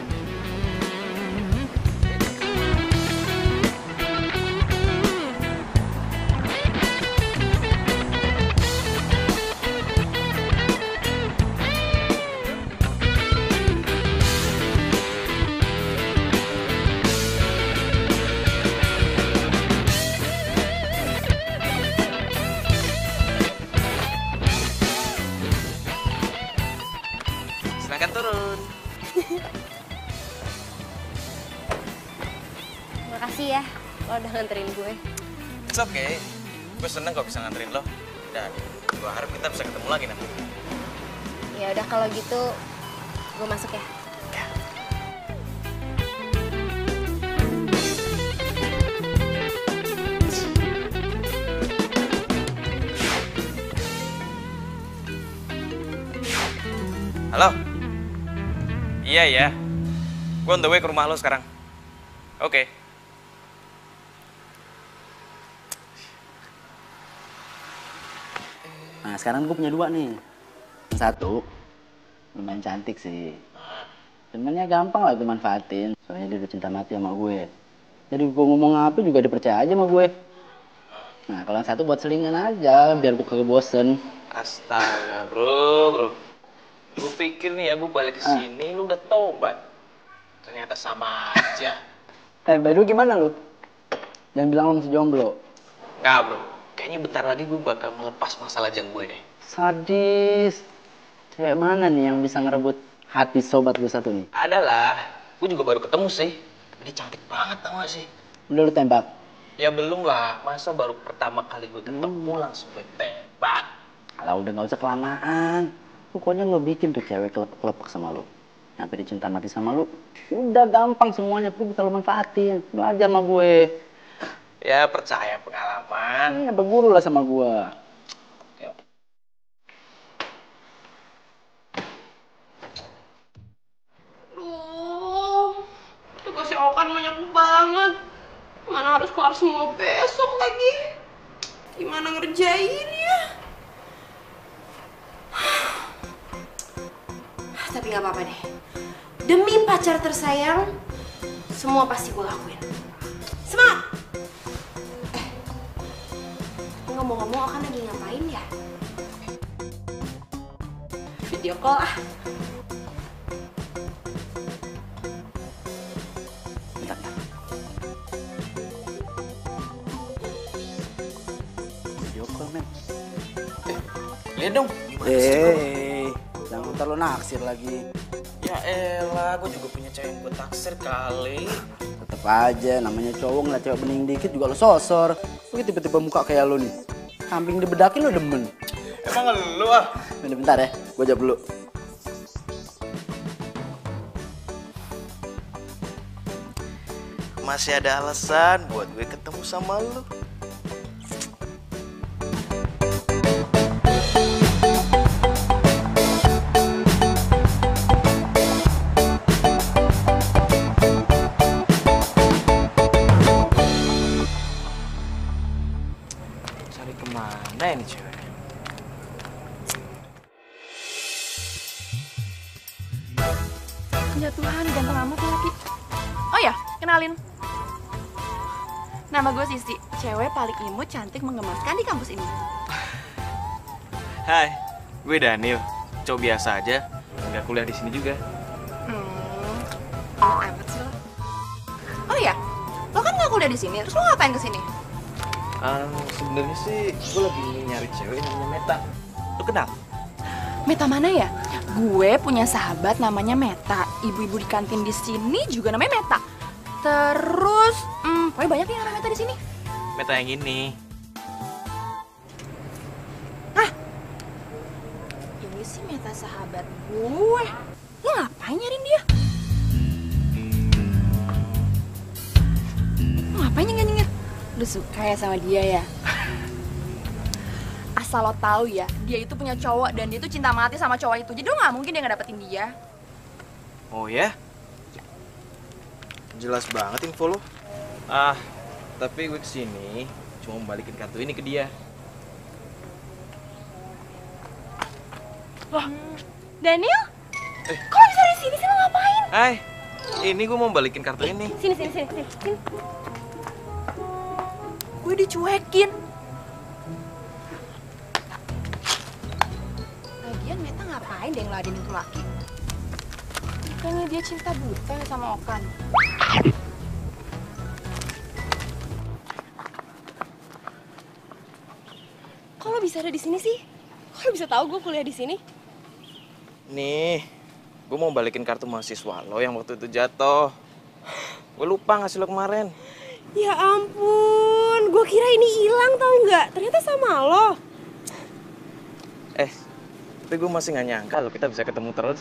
[SPEAKER 11] Silahkan turun.
[SPEAKER 1] Makasih ya, lo udah nganterin gue.
[SPEAKER 11] It's okay. Gue seneng kok bisa nganterin lo. Dan gue harap kita bisa ketemu lagi nanti.
[SPEAKER 1] Ya udah kalau gitu, gue masuk ya.
[SPEAKER 11] Halo? Iya ya. Gue on the way ke rumah lo sekarang. Oke.
[SPEAKER 8] Nah, sekarang gue punya dua nih. Yang satu, lumayan cantik sih. Sebenarnya gampang lah dimanfaatin. Soalnya dia udah cinta mati sama gue. Jadi gue ngomong apa juga dipercaya aja sama gue. Nah, kalau yang satu buat selingan aja, biar gue kagak bosen.
[SPEAKER 11] Astaga, bro. Gue pikir nih ya, gue balik ke sini, lu udah tobat. Ternyata sama aja.
[SPEAKER 8] By the way, gimana lu? Jangan bilang lu masih jomblo.
[SPEAKER 11] Nggak, bro. Kayaknya bentar lagi gue bakal melepas masalah jang gue deh.
[SPEAKER 8] Sadis. Cewek mana nih yang bisa ngerebut hati sobat gue satu nih?
[SPEAKER 11] Adalah. Gue juga baru ketemu sih. Tapi dia cantik banget, tau gak sih?
[SPEAKER 8] Udah lu tembak?
[SPEAKER 11] Ya belum lah. Masa baru pertama kali gue ketemu langsung gue tembak.
[SPEAKER 8] Alah, udah gak usah kelamaan. Pokoknya lo bikin tuh cewek kelepek sama lo. Sampai dia cinta mati sama lo. Udah gampang semuanya, gue bisa lo manfaatin. Lo aja sama gue.
[SPEAKER 11] Ya percaya pengalaman.
[SPEAKER 8] Iya, berguru lah sama gue.
[SPEAKER 1] Tugasnya Okan banyak banget. Mana harus kelar semua besok lagi. Gimana ngerjainnya? Tapi gak apa-apa deh. Demi pacar tersayang, semua pasti gue lakuin. Semangat! Ngomong-ngomong, Okan lagi ngapain ya?
[SPEAKER 7] video call ah.
[SPEAKER 8] Bentar. Video call, men.
[SPEAKER 5] Lihat dong.
[SPEAKER 8] Jangan terlalu naksir lagi.
[SPEAKER 5] Ya elah, gue juga punya cewek yang gue taksir kali.
[SPEAKER 8] Tetep aja, namanya cowok ngeliat cewek bening dikit juga lo sosor. Lu tiba-tiba muka kayak lo nih. Kambing dibedakin lo demen.
[SPEAKER 5] Emang lu ah?
[SPEAKER 8] Bentar ya, gue jawab dulu.
[SPEAKER 5] Masih ada alasan buat gue ketemu sama lu. Cari kemana ini cewek?
[SPEAKER 7] Ya Tuhan, ganteng amat ya laki. Oh ya, kenalin. Nama gue Sisi, cewek paling imut, cantik, menggemaskan di kampus ini.
[SPEAKER 11] Hai, gue Daniel. Cowok biasa aja, nggak kuliah di sini juga.
[SPEAKER 7] Amat sih lo. Oh ya, lo kan nggak kuliah di sini, terus lo ngapain kesini?
[SPEAKER 11] Sebenarnya sih gue lagi nyari cewek namanya Meta. Lo kenal?
[SPEAKER 7] Meta mana ya? Gue punya sahabat namanya Meta. Ibu-ibu di kantin di sini juga namanya Meta. Terus, pokoknya banyak yang namanya Meta di sini.
[SPEAKER 11] Meta yang ini.
[SPEAKER 7] Hah? Ini sih Meta sahabat gue. Lo ngapain nyariin dia? Lo ngapain nyengir-nyengir? Lo suka ya sama dia ya? Asal lo tahu ya, dia itu punya cowok dan dia itu cinta mati sama cowok itu. Jadi lo nggak mungkin dia nggak dapetin dia.
[SPEAKER 5] Oh ya? Jelas banget info lo.
[SPEAKER 11] Tapi gue kesini cuma mau balikin kartu ini ke dia.
[SPEAKER 7] Loh, Daniel? Kok lo bisa di sini sih, lo ngapain?
[SPEAKER 11] Hai, ini gue mau balikin kartu ini.
[SPEAKER 1] Sini.
[SPEAKER 7] Gue dicuekin. Lagian Meta ngapain deh ngeladenin tuh laki? Kayaknya dia cinta buta sama Okan.
[SPEAKER 1] Kok lo bisa ada di sini sih? Kok lo bisa tahu gue kuliah di sini?
[SPEAKER 11] Nih, gue mau balikin kartu mahasiswa lo yang waktu itu jatuh. Gue lupa ngasih lo kemarin.
[SPEAKER 1] Ya ampun, gue kira ini hilang tau nggak? Ternyata sama lo.
[SPEAKER 11] Tapi gue masih nggak nyangka lo kita bisa ketemu terus.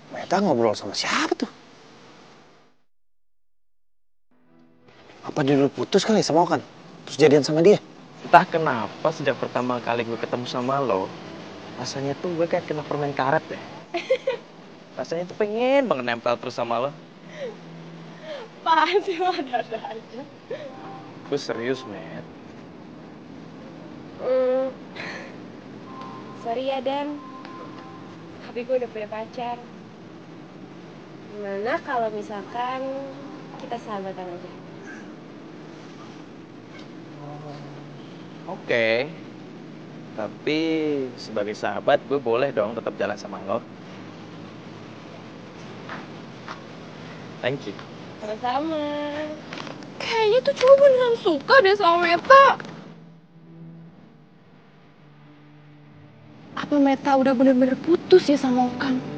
[SPEAKER 9] Meta ngobrol sama siapa tuh? Apa dia udah putus kali sama Okan? Terus jadian sama dia?
[SPEAKER 11] Entah kenapa sejak pertama kali gue ketemu sama lo, rasanya tuh gue kayak kena permen karet deh. Rasanya tuh pengen banget nempel terus sama lo.
[SPEAKER 1] Apaan sih lo ada aja?
[SPEAKER 11] Gue serius, Matt.
[SPEAKER 1] Sorry ya Dan, tapi gue udah punya pacar. Gimana kalau misalkan kita sahabatan aja?
[SPEAKER 11] Oke. Tapi sebagai sahabat gue boleh dong tetap jalan sama lo. Thank you.
[SPEAKER 1] Sama-sama. Kayaknya tuh cowok beneran suka deh sama Meta. Apa Meta udah bener-bener putus ya sama Okan?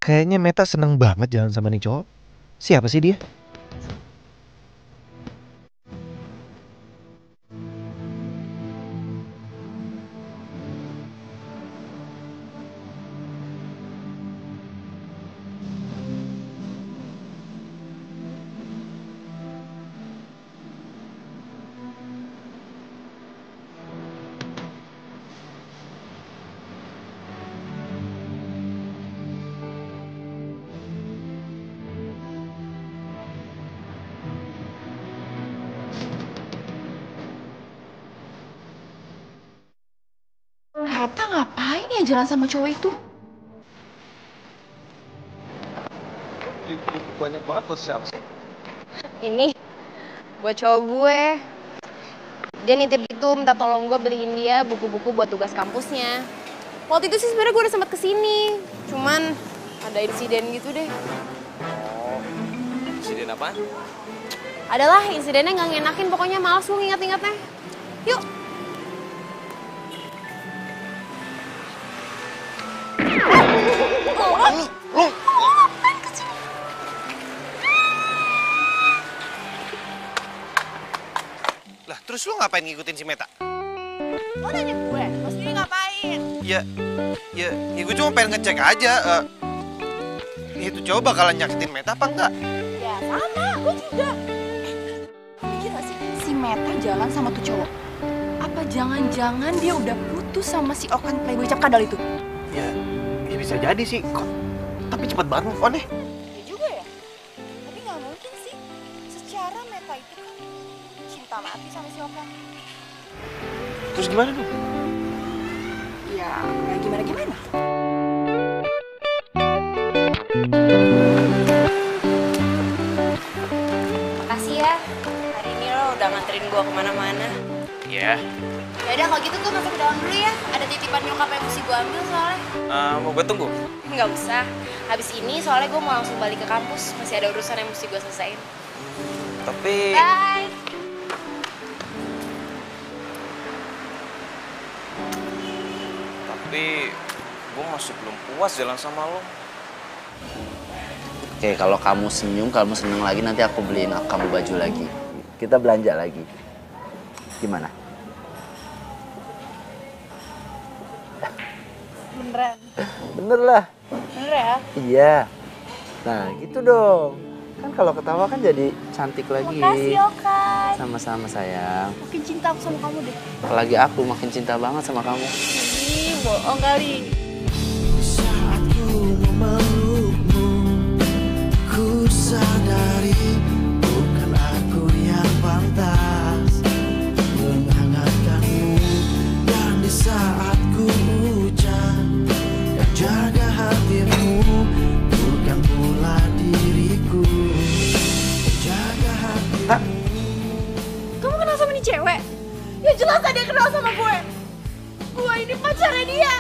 [SPEAKER 9] Kayaknya Meta seneng banget jalan sama nih cowok. Siapa sih dia?
[SPEAKER 7] Tata ngapain ya jalan sama cowok itu?
[SPEAKER 11] Banyak banget buat siapa sih?
[SPEAKER 1] Ini buat cowok gue. Dia nitip itu minta tolong gue beliin dia buku-buku buat tugas kampusnya. Waktu itu sih sebenarnya gue udah sempet kesini, cuman ada insiden gitu deh.
[SPEAKER 11] Oh, insiden apa?
[SPEAKER 1] Adalah insidennya nggak ngenakin, pokoknya males gue nginget-ingetnya. Yuk.
[SPEAKER 2] Lu. Lah, terus lu ngapain ngikutin si Meta?
[SPEAKER 1] Lo nanya gue, lo sendiri ngapain?
[SPEAKER 2] Ya gue cuma pengen ngecek aja. Itu coba bakalan nyakitin Meta apa enggak?
[SPEAKER 7] Ya sama, gue juga. Mikir gak sih, si Meta jalan sama tuh cowok? Apa jangan-jangan dia udah putus sama si Okan playboy cap kadal itu?
[SPEAKER 2] Ya bisa jadi sih. Kok tapi cepet banget move on deh.
[SPEAKER 7] Ya juga ya. Tapi nggak mungkin sih. Secara Meta itu kan cinta mati sama si Okan.
[SPEAKER 2] Terus gimana dong?
[SPEAKER 7] Ya gimana-gimana.
[SPEAKER 1] Makasih ya, hari ini lo udah nganterin gue kemana-mana.
[SPEAKER 2] Iya.
[SPEAKER 1] Yaudah kalau gitu gue masuk ke dalam dulu ya. Ada titipan nyokap yang mesti gue ambil soalnya.
[SPEAKER 11] Mau gue tunggu?
[SPEAKER 1] Nggak usah. Habis ini soalnya gue mau langsung balik ke kampus. Masih ada urusan yang mesti gue selesaiin.
[SPEAKER 11] Tapi...
[SPEAKER 1] Bye.
[SPEAKER 11] Tapi gue masih belum puas jalan sama lo.
[SPEAKER 5] Oke, kalau kamu senyum, kamu seneng lagi, nanti aku beliin kamu baju lagi. Kita belanja lagi. Gimana?
[SPEAKER 7] Beneran?
[SPEAKER 5] Bener lah.
[SPEAKER 7] Bener ya?
[SPEAKER 5] Iya. Nah, gitu dong. Kan kalau ketawa kan jadi cantik lagi.
[SPEAKER 7] Makasih Okan.
[SPEAKER 5] Sama-sama sayang.
[SPEAKER 7] Makin cinta aku sama kamu deh.
[SPEAKER 5] Apalagi aku makin cinta banget sama kamu.
[SPEAKER 7] Ih, bohong kali.
[SPEAKER 3] Saat ku memelukmu, ku sadari bukan aku yang pantas menghangatkanmu. Dan di saat ku hujan, yang jaga hatimu bukan pula diriku. Jaga hatimu.
[SPEAKER 7] Kamu kenal sama nih cewek? Ya jelas dia kenal sama gue. Gue ini pacarnya dia.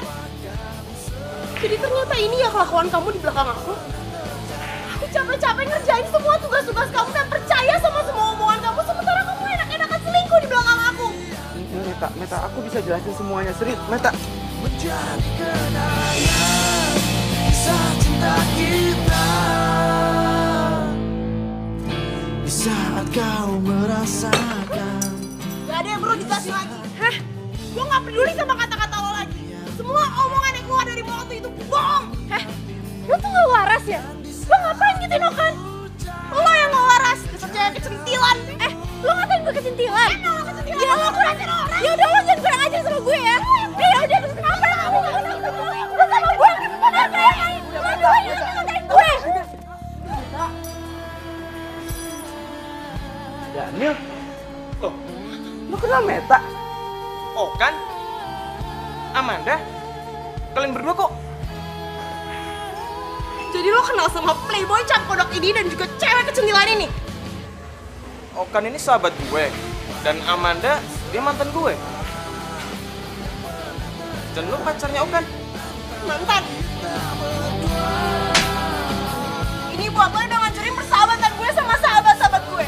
[SPEAKER 7] Jadi ternyata ini ya kelakuan kamu di belakang aku. Aku capek-capek ngerjain semua tugas-tugas kamu dan percaya sama semua omongan kamu. Sementara kamu enak-enakan selingkuh di belakang aku.
[SPEAKER 8] Meta, aku bisa jelasin semuanya. Serius, Meta.
[SPEAKER 3] Menjadi kenangan kisah cinta kita. Di saat kau merasakan.
[SPEAKER 7] Gak ada yang perlu dijelasin lagi. Hah? Gue gak peduli sama kata-kata lo lagi. Semua omongan yang keluar dari mulut itu bohong. Hah? Lo tuh gak waras ya? Lo ngapain gituin Okan? Lo yang gak waras, kesenjangan kecentilan. Lo ngatain gue kecentilan? Ya lo kurang ajar orang. Ya udah lo jangan kurang ajar sama gue ya. Ya udah terus kenapa kamu gak usah sama gue? Lo sama gue kenapa ya? Lo dua yang ngatain gue.
[SPEAKER 8] Daniel, loh, lu kenal Meta?
[SPEAKER 10] Oh kan? Amanda? Kalian berdua kok?
[SPEAKER 7] Jadi lo kenal sama playboy cap kodok ini dan juga cewek kecentilan ini?
[SPEAKER 10] Okan ini sahabat gue. Dan Amanda, dia mantan gue. Dan lo pacarnya Okan?
[SPEAKER 7] Mantan. Ini buat lo udah ngancurin persahabatan gue sama sahabat-sahabat gue.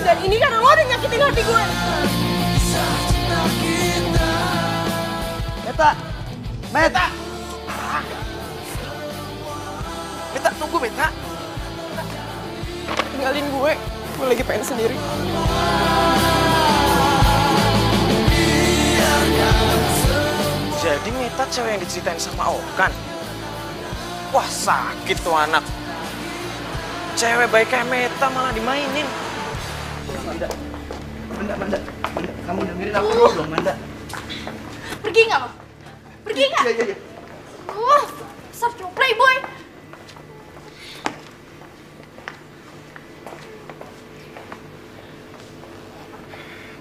[SPEAKER 7] Dan ini karena lo udah nyakitin hati gue.
[SPEAKER 8] Meta! Meta!
[SPEAKER 10] Meta, tunggu Meta. Tinggalin gue lagi pengen sendiri. Jadi Meta cewek yang diceritain sama Okan. Wah sakit tuh anak. Cewek baik kayak Meta malah dimainin.
[SPEAKER 8] Manda, kamu dengerin aku dulu dong, Manda.
[SPEAKER 7] Pergi nggak lo? Pergi nggak?
[SPEAKER 8] Iya.
[SPEAKER 7] Besar cowok playboy.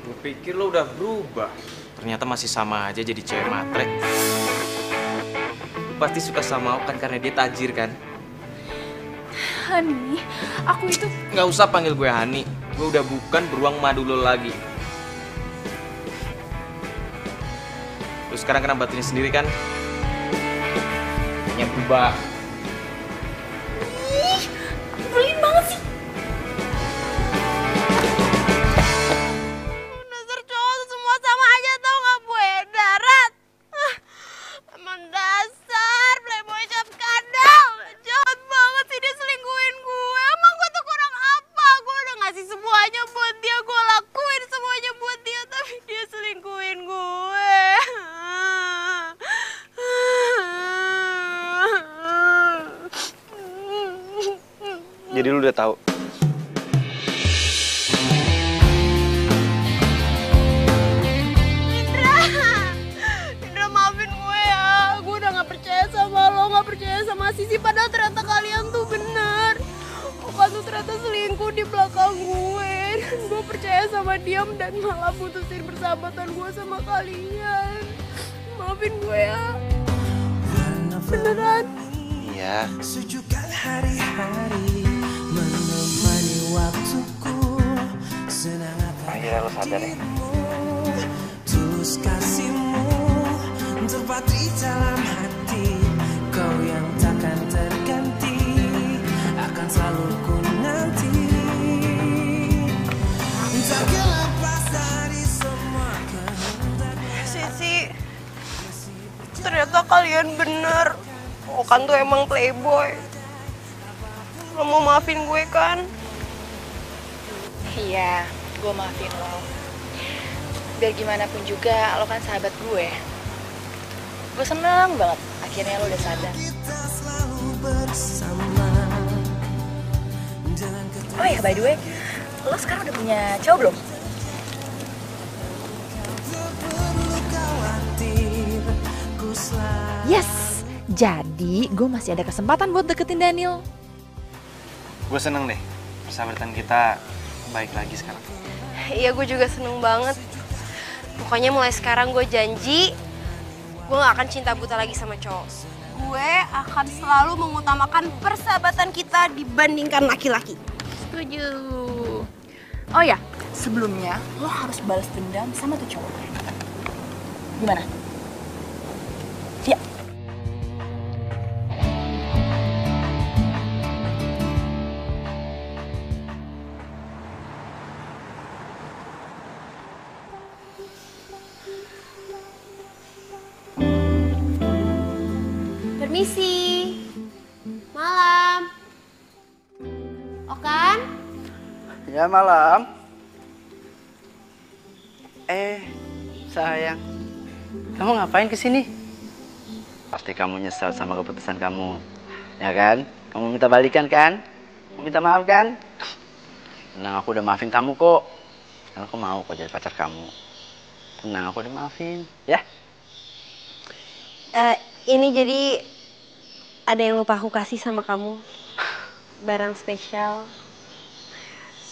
[SPEAKER 10] Gue pikir lo udah berubah.
[SPEAKER 11] ternyata masih sama aja jadi cewek matre. Lu pasti suka sama Okan karena dia tajir kan?
[SPEAKER 7] Hani, aku itu...
[SPEAKER 11] Nggak usah panggil gue Hani. Gue udah bukan beruang madu lo lagi. Lu sekarang kena batunya sendiri kan? Yang berubah.
[SPEAKER 7] Ih, nyebelin banget sih.
[SPEAKER 1] Dasar cowok semua sama aja tau gak gue darat. Emang dasar playboy cap kadal. Jahat banget sih dia selingkuhin gue. Emang gue tuh kurang apa? Gue udah ngasih semuanya buat dia. Gue lakuin semuanya buat dia. Tapi dia selingkuhin gue.
[SPEAKER 11] Jadi lu udah tahu.
[SPEAKER 1] Indra maafin gue ya. Gue udah gak percaya sama lo, gak percaya sama Sisi. Padahal ternyata kalian tuh bener. Okan tuh ternyata selingkuh di belakang gue. Dan gue percaya sama dia dan malah putusin persahabatan gue sama kalian. Maafin gue ya. Beneran.
[SPEAKER 11] Iya.
[SPEAKER 3] Sejukkan hari-hari menemani waktuku, senang
[SPEAKER 11] Akhirnya lo sadar ya?
[SPEAKER 3] tulus kasihmu terpatri dalam hati, kau yang takkan terganti, akan selalu ku nanti, tak lepas dari semua kehendak.
[SPEAKER 1] Sisi, ternyata kalian bener. Okan tuh emang playboy. Lo mau maafin gue kan?
[SPEAKER 7] Iya, gue maafin lo. Biar gimana pun juga, lo kan sahabat gue. Gue seneng banget, akhirnya lo udah sadar. Oh ya, by the way, lo sekarang udah punya cowok belum? Yes, jadi gue masih ada kesempatan buat deketin Daniel.
[SPEAKER 11] Gue seneng deh, persahabatan kita baik lagi sekarang.
[SPEAKER 1] Iya, gue juga seneng banget. Pokoknya mulai sekarang gue janji, gue gak akan cinta buta lagi sama cowok. Gue akan selalu mengutamakan persahabatan kita dibandingkan laki-laki.
[SPEAKER 7] Setuju. Oh ya, sebelumnya lo harus balas dendam sama tuh cowok. Gimana? Ya.
[SPEAKER 1] Permisi. Malam. Okan?
[SPEAKER 8] Ya malam. Sayang. Kamu ngapain kesini? Pasti kamu nyesal sama keputusan kamu. Ya kan? Kamu minta balikan kan? Kamu minta maaf kan? Tenang, aku udah maafin kamu kok. Karena aku mau kok jadi pacar kamu. Tenang, aku udah maafin. Ya?
[SPEAKER 1] Ini jadi ada yang lupa aku kasih sama kamu. Barang spesial.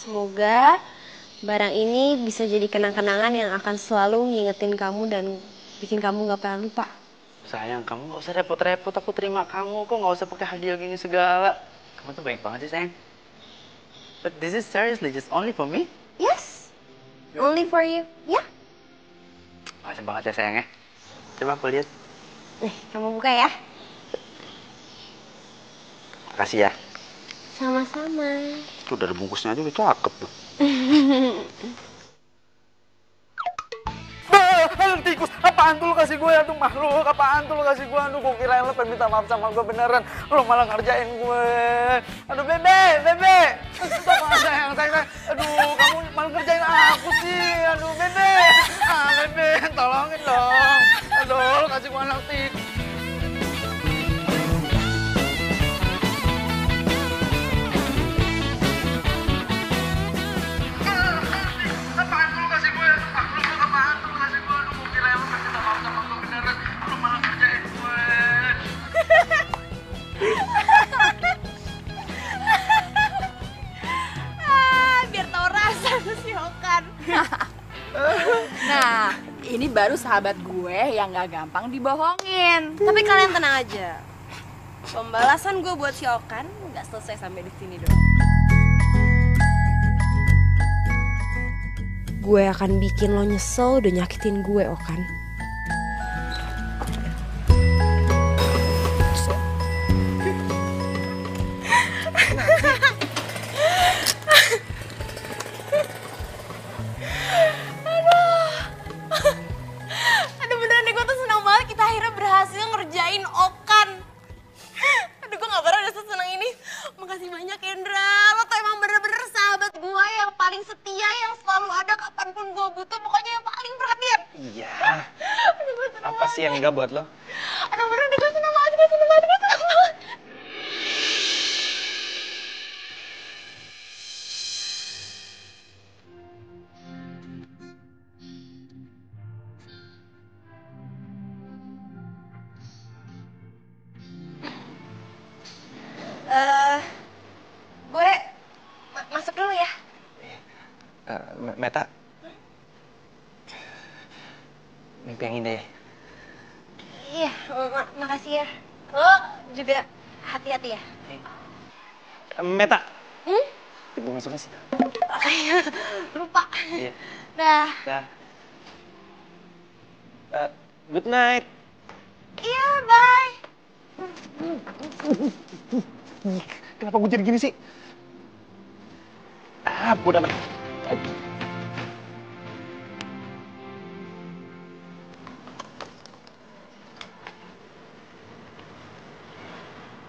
[SPEAKER 1] Semoga barang ini bisa jadi kenang-kenangan yang akan selalu ngingetin kamu dan bikin kamu gak pernah lupa.
[SPEAKER 8] Sayang, kamu gak usah repot-repot. Aku terima kamu. Kok gak usah pakai hadiah gini segala. Kamu tuh baik banget sih, sayang. But this is seriously just only for me?
[SPEAKER 1] Yes. Only for you. Ya.
[SPEAKER 8] Makasih banget ya, sayang ya. Coba aku lihat.
[SPEAKER 1] Nih, kamu buka ya.
[SPEAKER 8] Makasih ya.
[SPEAKER 1] Sama-sama.
[SPEAKER 8] Tuh dari bungkusnya aja udah cakep tuh. Tikus, apaan tuh lu kasih gue? Aduh makhluk, apaan tuh lu kasih gue? Aduh gue kirain lu pengen minta maaf sama gue beneran. Lu malah ngerjain gue. Aduh bebe. Stop sayang. Aduh kamu malah ngerjain aku sih. Aduh bebe. Bebe, tolongin dong. Aduh lu kasih gue anak tikus.
[SPEAKER 1] Biar tau rasa tuh si Okan.
[SPEAKER 7] Nah, Ini baru sahabat gue yang gak gampang dibohongin.
[SPEAKER 1] Tapi kalian tenang aja. Pembalasan gue buat si Okan nggak selesai sampai di sini doang. Gue akan bikin lo nyesel udah nyakitin gue, Okan. Aduh beneran deh, gue tuh senang banget kita akhirnya berhasil ngerjain Okan. Aduh gue gak pernah udah sesenang ini. Makasih banyak Hendra, lo tuh emang bener-bener sahabat gue yang paling setia, yang selalu ada kapanpun gue butuh, pokoknya yang paling perhatian.
[SPEAKER 11] Iya.
[SPEAKER 1] Aduh gue senang
[SPEAKER 11] Apa sih yang enggak buat lo?
[SPEAKER 1] Aduh beneran deh, gue senang banget, gue senang banget, gue senang banget. Gue masuk dulu ya.
[SPEAKER 11] Meta. Mimpi yang indah ya.
[SPEAKER 1] Iya, makasih ya. Lo juga hati-hati ya.
[SPEAKER 11] Meta. Ibu masuknya sih.
[SPEAKER 1] Lupa.
[SPEAKER 11] Iya.
[SPEAKER 1] Dah.
[SPEAKER 11] Dah. Good night.
[SPEAKER 1] Iya, bye.
[SPEAKER 11] Kenapa gue jadi gini sih? Bodoh amat.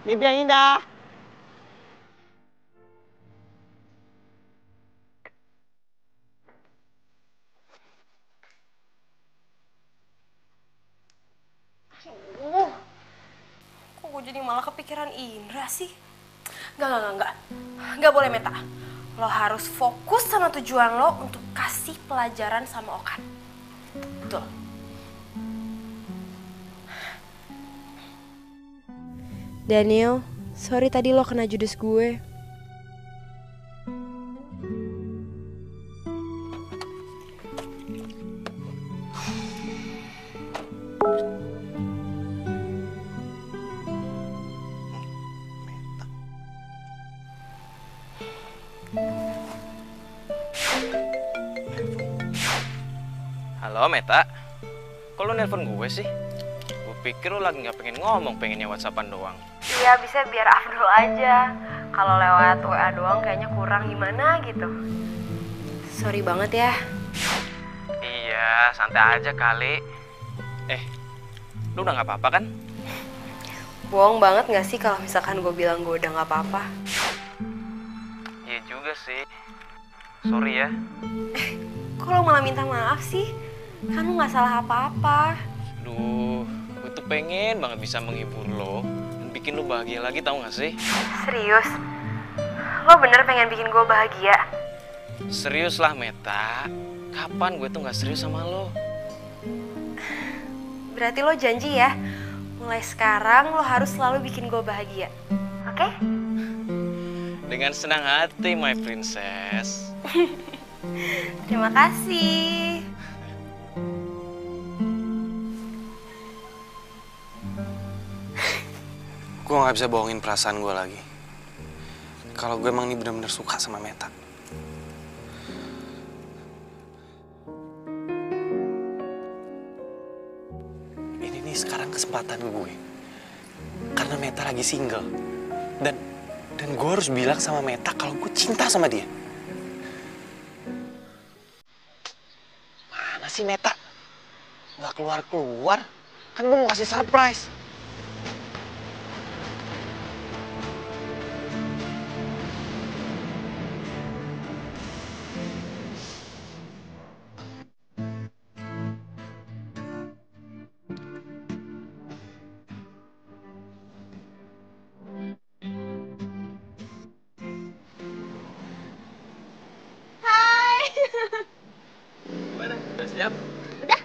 [SPEAKER 11] Mimpi yang indah.
[SPEAKER 1] Kok gue jadi malah kepikiran Indra sih? Enggak boleh Meta. Lo harus fokus sama tujuan lo untuk kasih pelajaran sama Okan. Betul. Daniel, sorry tadi lo kena judes gue.
[SPEAKER 10] Halo Meta, kok lo nelpon gue sih? Gue pikir lo lagi gak pengen ngomong, pengennya whatsappan doang.
[SPEAKER 1] Iya, bisa biar Abdul aja. Kalau lewat WA doang kayaknya kurang gimana gitu. Sorry banget ya.
[SPEAKER 10] Iya, santai aja kali. Lo udah gak apa-apa kan?
[SPEAKER 1] Bohong banget gak sih kalau misalkan gue bilang gue udah gak apa-apa?
[SPEAKER 10] Iya juga sih. Sorry ya.
[SPEAKER 1] Kok lo malah minta maaf sih? Kan lo gak salah apa-apa.
[SPEAKER 10] Duh, gue tuh pengen banget bisa menghibur lo dan bikin lo bahagia lagi, tau gak sih?
[SPEAKER 1] Serius? Lo bener pengen bikin gue bahagia?
[SPEAKER 10] Serius lah Meta. Kapan gue tuh gak serius sama lo?
[SPEAKER 1] Berarti lo janji ya, mulai sekarang lo harus selalu bikin gue bahagia. Oke?
[SPEAKER 10] Dengan senang hati, my princess.
[SPEAKER 1] Terima kasih.
[SPEAKER 2] Gue gak bisa bohongin perasaan gue lagi. Kalau gue emang ini bener-bener suka sama Meta. Ini nih sekarang kesempatan gue. Karena Meta lagi single. Dan gue harus bilang sama Meta kalau gue cinta sama dia. Mana sih Meta? Gak keluar-keluar. Kan gue mau kasih surprise.
[SPEAKER 11] Udah siap?
[SPEAKER 1] Udah.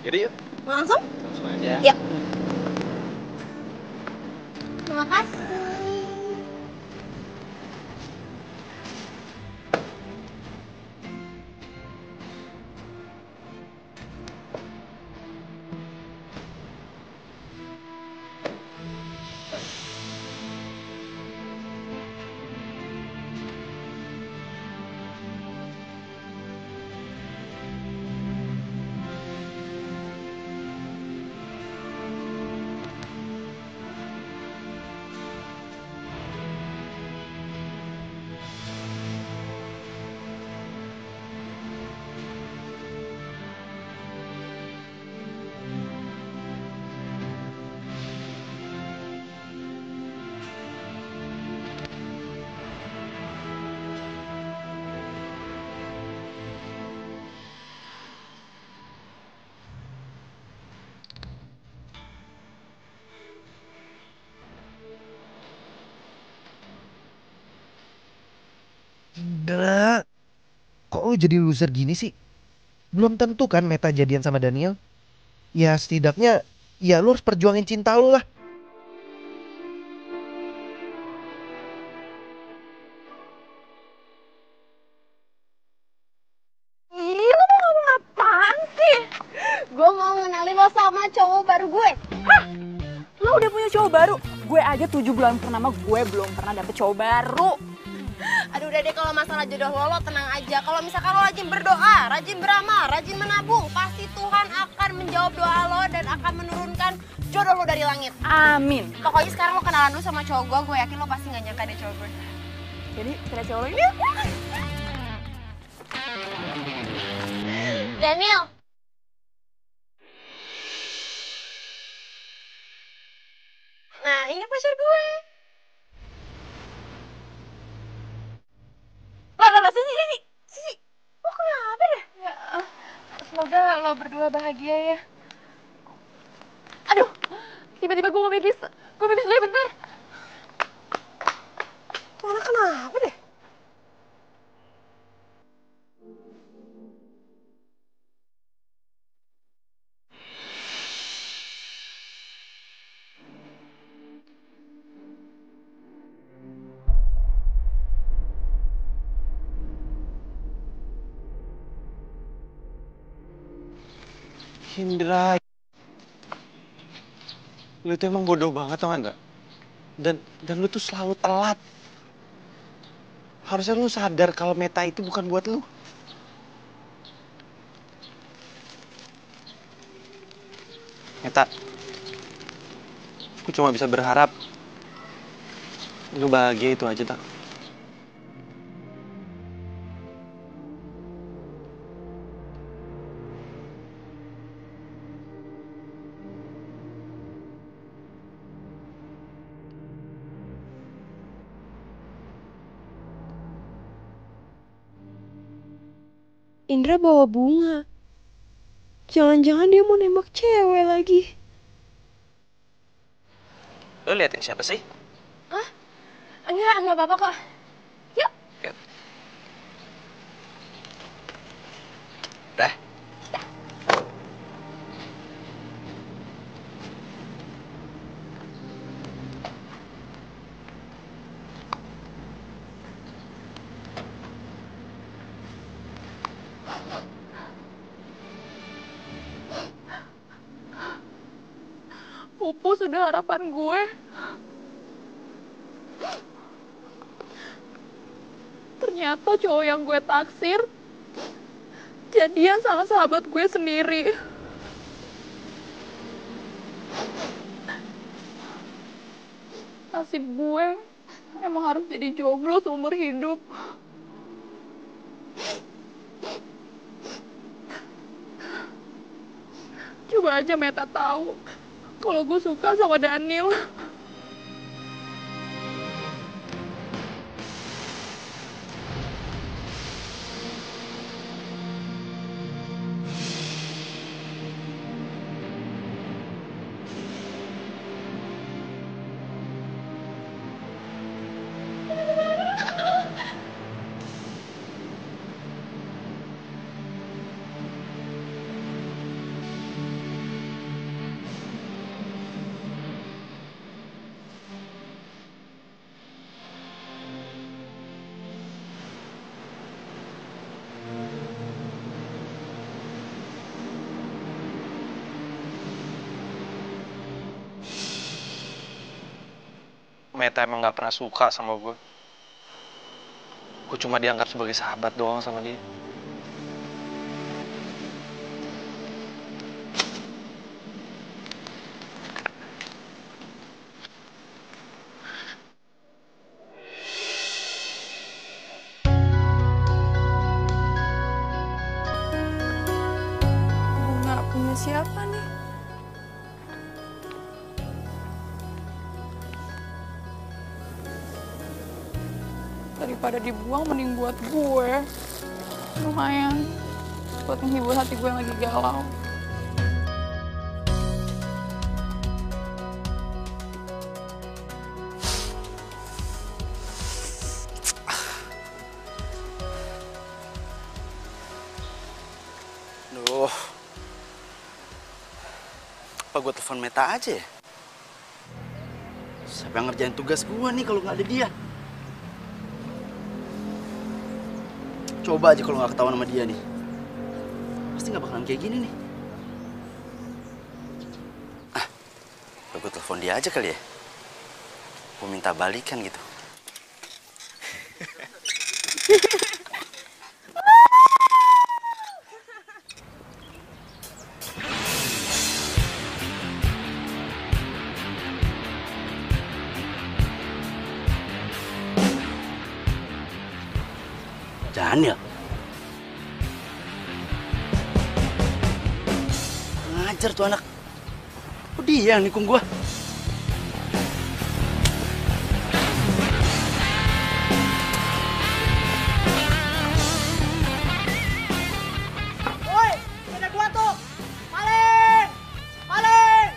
[SPEAKER 11] Yaudah yuk.
[SPEAKER 1] Langsung?
[SPEAKER 11] Langsung aja.
[SPEAKER 1] Yuk. Terima kasih.
[SPEAKER 9] Indra, kok lu jadi loser gini sih? Belum tentu kan Meta jadian sama Daniel. Ya setidaknya, ya lu harus perjuangin cinta lu lah.
[SPEAKER 7] Ih, lu mau ngomong apaan sih?
[SPEAKER 1] Gue mau ngenalin lo sama cowok baru gue.
[SPEAKER 7] Hah? Lo udah punya cowok baru? Gue aja 7 bulan purnama gue belum pernah dapet cowok baru.
[SPEAKER 1] Aduh udah deh, kalau masalah jodoh lo tenang aja. Kalau misalkan lo rajin berdoa, rajin beramal, rajin menabung, pasti Tuhan akan menjawab doa lo dan akan menurunkan jodoh lo dari langit.
[SPEAKER 7] Amin.
[SPEAKER 1] Pokoknya sekarang lo kenalan dulu sama cowok gue yakin lo pasti gak nyangka deh cowok gue.
[SPEAKER 7] Jadi kira cowok lo ini?
[SPEAKER 1] Daniel. Nah, ini pacar gue. Lah, sini. Lo kenapa deh?
[SPEAKER 7] Ya, semoga lo berdua bahagia ya. Aduh, tiba-tiba gue mau pipis. Gue pipis dulu ya bentar.
[SPEAKER 1] Lo kenapa deh?
[SPEAKER 11] Indra, lu tuh emang bodoh banget tau gak? Dan lu tuh selalu telat. Harusnya lu sadar kalau Meta itu bukan buat lu. Meta, aku cuma bisa berharap lu bahagia itu aja tak.
[SPEAKER 1] Indra bawa bunga. Jangan-jangan dia mau nembak cewek lagi.
[SPEAKER 11] Lu liatin siapa sih?
[SPEAKER 1] Hah? Enggak apa-apa kok. Yuk.
[SPEAKER 11] Dah.
[SPEAKER 7] Pupus sudah harapan gue. Ternyata cowok yang gue taksir jadian sama sahabat gue sendiri. Nasib gue emang harus jadi jomblo seumur hidup. Coba aja Meta tahu kalau gue suka sama Daniel.
[SPEAKER 11] Meta emang gak pernah suka sama gue. Gue cuma dianggap sebagai sahabat doang sama dia.
[SPEAKER 7] Nggak punya siapa nih? Daripada dibuang mending buat gue. Lumayan buat menghibur hati gue yang lagi galau.
[SPEAKER 8] Apa gue telepon Meta aja ya? Siapa yang ngerjain tugas gue nih kalau nggak ada dia? Coba aja kalau nggak ketahuan sama dia nih. Pasti nggak bakalan kayak gini nih. Gue telepon dia aja kali ya. Gue minta balikan gitu. Daniel. Ngajar tuh anak. Kok dia yang nikung gua?
[SPEAKER 12] Woi, sepeda gua tuh. Maling! Maling!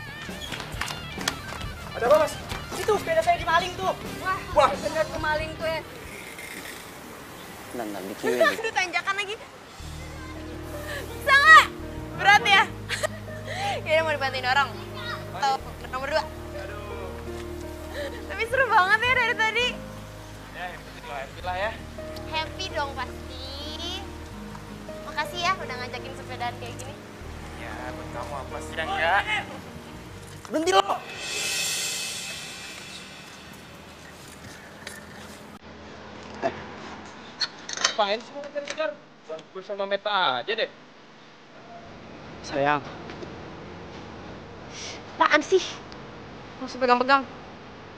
[SPEAKER 12] Ada apa, Mas? Itu sepeda saya dimaling tuh.
[SPEAKER 1] Wah, bener tuh maling tuh ya.
[SPEAKER 8] Ntar dikirim.
[SPEAKER 1] Aduh, tanjakan lagi. Bisa nggak? Berat ya? Kayaknya mau dibantuin orang. Atau nomor 2. Tapi seru banget ya dari tadi.
[SPEAKER 11] Ya, yang penting lo happy lah ya.
[SPEAKER 1] Happy dong pasti. Makasih ya udah ngajakin sepedaan kayak gini.
[SPEAKER 11] Ya, buat kamu apa sih yang enggak?
[SPEAKER 8] Berhenti lo.
[SPEAKER 11] Ngapain sih mau ngejar-ngejar? Gue sama Meta aja deh.
[SPEAKER 8] Sayang.
[SPEAKER 1] Apaan sih? Gak usah pegang-pegang.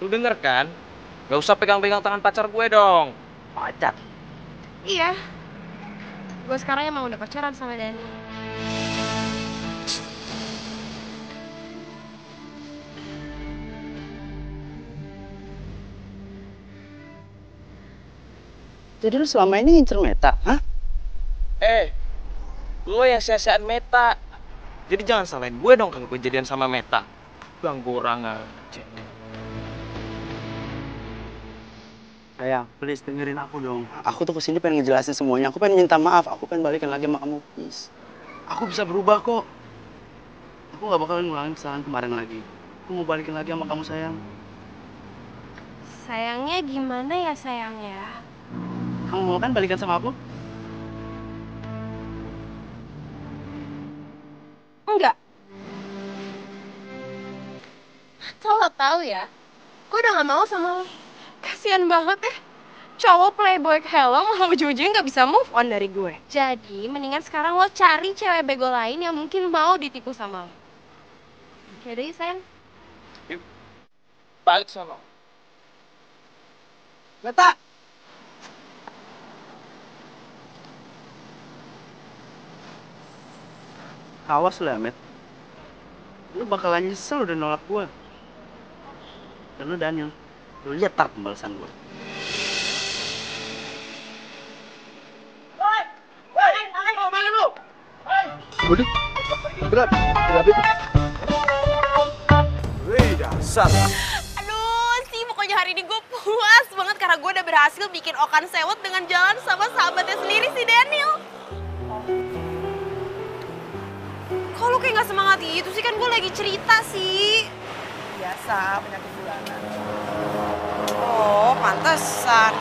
[SPEAKER 11] Lu denger kan? Gak usah pegang-pegang tangan pacar gue dong.
[SPEAKER 8] Pacar?
[SPEAKER 1] Iya. Gue sekarang emang udah pacaran sama Dani.
[SPEAKER 8] Jadi lu selama ini ngincer Meta, hah?
[SPEAKER 11] Lo yang sia-siaan Meta. Jadi jangan salahin gue dong kalau gue jadian sama Meta. Ganggu orang aja.
[SPEAKER 8] Sayang, please dengerin aku dong. Aku tuh kesini pengen ngejelasin semuanya. Aku pengen minta maaf. Aku pengen balikan lagi sama kamu, please. Aku bisa berubah kok. Aku gak bakalan ngulangin kesalahan kemarin lagi. Aku mau balikin lagi sama kamu, sayang.
[SPEAKER 1] Sayangnya gimana ya sayangnya?
[SPEAKER 8] Kamu mau kan balikan sama aku?
[SPEAKER 1] Enggak. Tahu ya, gue udah gak mau sama lo. Kasian banget ya. Cowok playboy kayak lo malah ujung-ujungnya gak bisa move on dari gue. Jadi mendingan sekarang lo cari cewek bego lain yang mungkin mau ditipu sama lo. Yaudah ya sayang.
[SPEAKER 11] Balik sana.
[SPEAKER 8] Meta! Awas lu ya, Met. Lu bakalan nyesel udah nolak gua. Dan lu Daniel, lu lihat tar pembalasan gua. Waduh, berat itu.
[SPEAKER 6] Wih, dasar.
[SPEAKER 1] Aduh, sih pokoknya hari ini gue puas banget karena gue udah berhasil bikin Okan sewot dengan jalan sama sahabatnya sendiri si Daniel. Kok lu kayak gak semangat gitu sih? Kan gue lagi cerita sih.
[SPEAKER 12] Biasa, penyakit bulanan.
[SPEAKER 1] Oh, pantesan.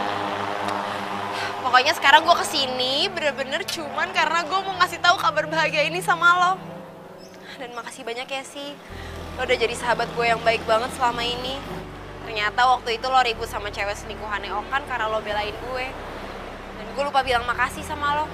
[SPEAKER 1] Pokoknya sekarang gue kesini bener-bener cuman karena gue mau ngasih tahu kabar bahagia ini sama lo. Dan makasih banyak ya sih. Lo udah jadi sahabat gue yang baik banget selama ini. Ternyata waktu itu lo ribut sama cewek selingkuhannya Okan karena lo belain gue. Dan gue lupa bilang makasih sama lo.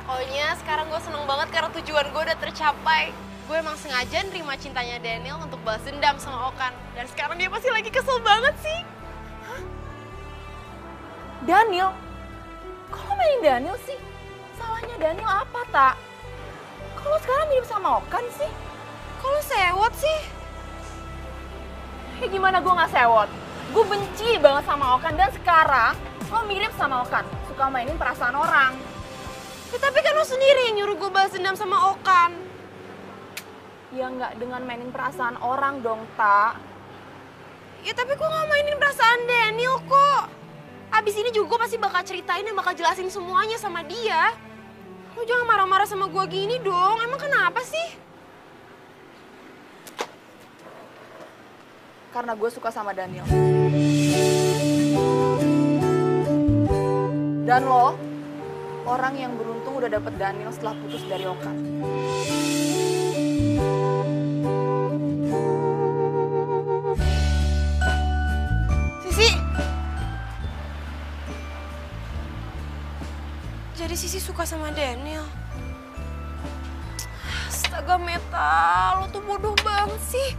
[SPEAKER 1] Pokoknya sekarang gue seneng banget karena tujuan gue udah tercapai. Gue emang sengaja nerima cintanya Daniel untuk balas dendam sama Okan. Dan sekarang dia pasti lagi kesel banget sih. Hah?
[SPEAKER 7] Daniel? Kok lo mainin Daniel sih? Salahnya Daniel apa, Tak? Kok lo sekarang mirip sama Okan sih?
[SPEAKER 1] Kok lo sewot sih?
[SPEAKER 7] Ya gimana gue gak sewot? Gue benci banget sama Okan dan sekarang lo mirip sama Okan. Suka mainin perasaan orang.
[SPEAKER 1] Ya, tapi kan lo sendiri yang nyuruh gue balas dendam sama Okan.
[SPEAKER 7] Ya nggak dengan mainin perasaan orang dong, Tak.
[SPEAKER 1] Ya tapi gue gak mainin perasaan Daniel kok. Abis ini juga gue pasti bakal ceritain dan bakal jelasin semuanya sama dia. Lo jangan marah-marah sama gue gini dong, emang kenapa sih?
[SPEAKER 7] Karena gue suka sama Daniel. Dan lo, orang yang beruntung udah dapet Daniel setelah putus dari Okan.
[SPEAKER 1] Sisi! Jadi Sisi suka sama Daniel? Astaga Meta, lo tuh bodoh banget sih.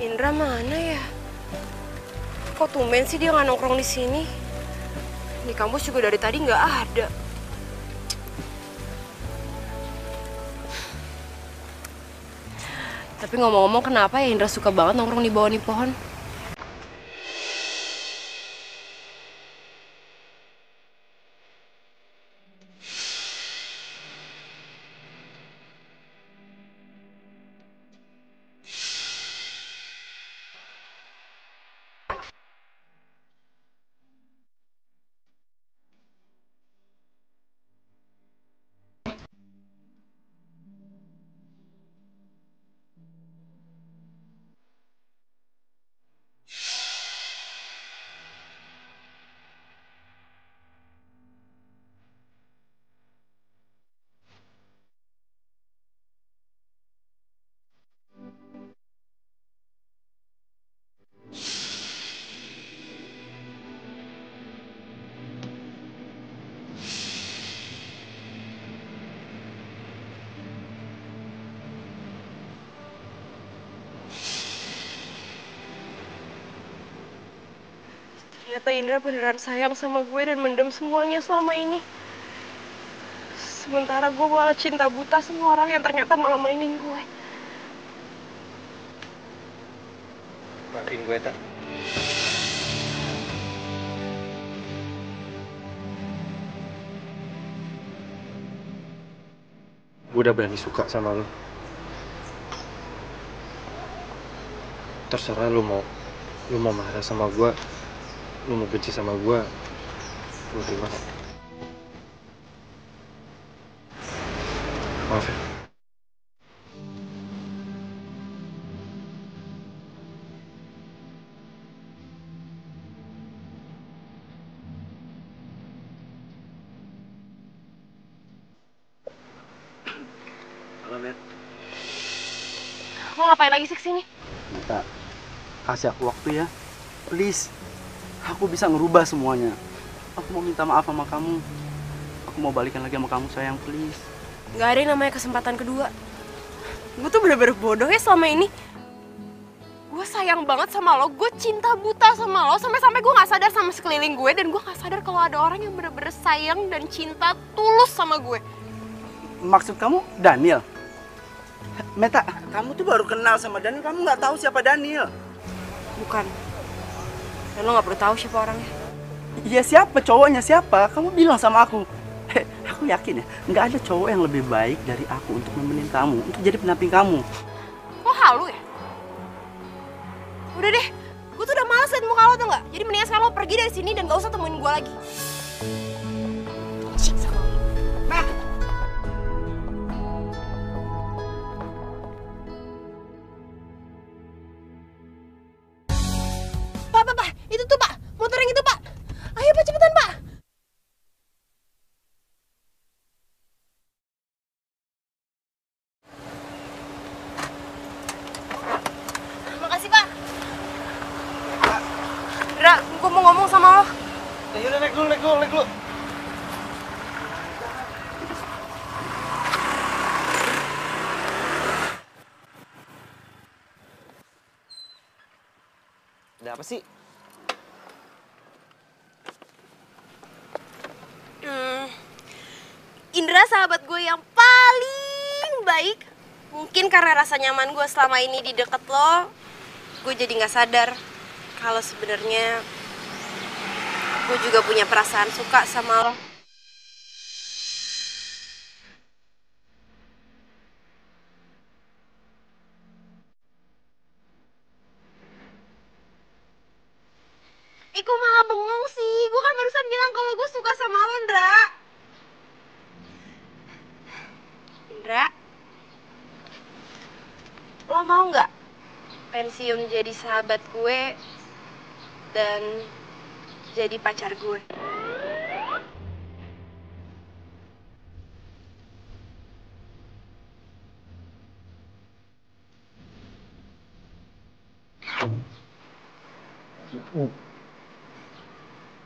[SPEAKER 1] Indra mana ya? Kok tumben sih dia nggak nongkrong di sini? Di kampus juga dari tadi nggak ada. Tapi ngomong-ngomong kenapa ya Indra suka banget nongkrong di bawah nih pohon? Ternyata Indra beneran sayang sama gue dan mendem semuanya selama ini. Sementara gue malah cinta buta sama orang yang ternyata malah mainin gue.
[SPEAKER 11] Maafin gue, Tak. Gue udah berani suka sama lo. Terserah lu mau marah sama gue, lu mau benci sama gue terima. Maaf ya.
[SPEAKER 8] Halo, Met.
[SPEAKER 1] Lo ngapain lagi sih kesini?
[SPEAKER 8] Meta, kasih aku waktu ya. Please. Aku bisa ngerubah semuanya. Aku mau minta maaf sama kamu. Aku mau balikan lagi sama kamu, sayang. Please.
[SPEAKER 1] Gak ada yang namanya kesempatan kedua. Gue tuh bener-bener bodoh ya selama ini. Gue sayang banget sama lo, gue cinta buta sama lo. Sampai-sampai gue gak sadar sama sekeliling gue. Dan gue gak sadar kalau ada orang yang bener-bener sayang dan cinta tulus sama gue.
[SPEAKER 8] Maksud kamu Daniel? Meta, kamu tuh baru kenal sama Daniel, kamu nggak tahu siapa Daniel.
[SPEAKER 1] Bukan. Dan lo gak perlu tahu siapa orangnya.
[SPEAKER 8] Iya, siapa cowoknya, siapa? Kamu bilang sama aku. Aku yakin ya, nggak ada cowok yang lebih baik dari aku untuk nemenin kamu, untuk jadi pendamping kamu.
[SPEAKER 1] Lo halu ya? Udah deh, gue tuh udah males liat muka lo tuh nggak? Jadi mendingan sekarang lo pergi dari sini dan gak usah temuin gue lagi. Matt! Pak, itu tuh Pak, motor yang itu Pak. Ayo Pak, cepetan Pak. Makasih Pak. Dra, gue mau ngomong sama lo.
[SPEAKER 2] Yaudah, naik dulu.
[SPEAKER 5] Ada apa sih?
[SPEAKER 1] Indra sahabat gue yang paling baik. Mungkin karena rasa nyaman gue selama ini di deket lo, gue jadi gak sadar kalau sebenarnya gue juga punya perasaan suka sama lo. pensiun jadi sahabat gue dan jadi pacar gue.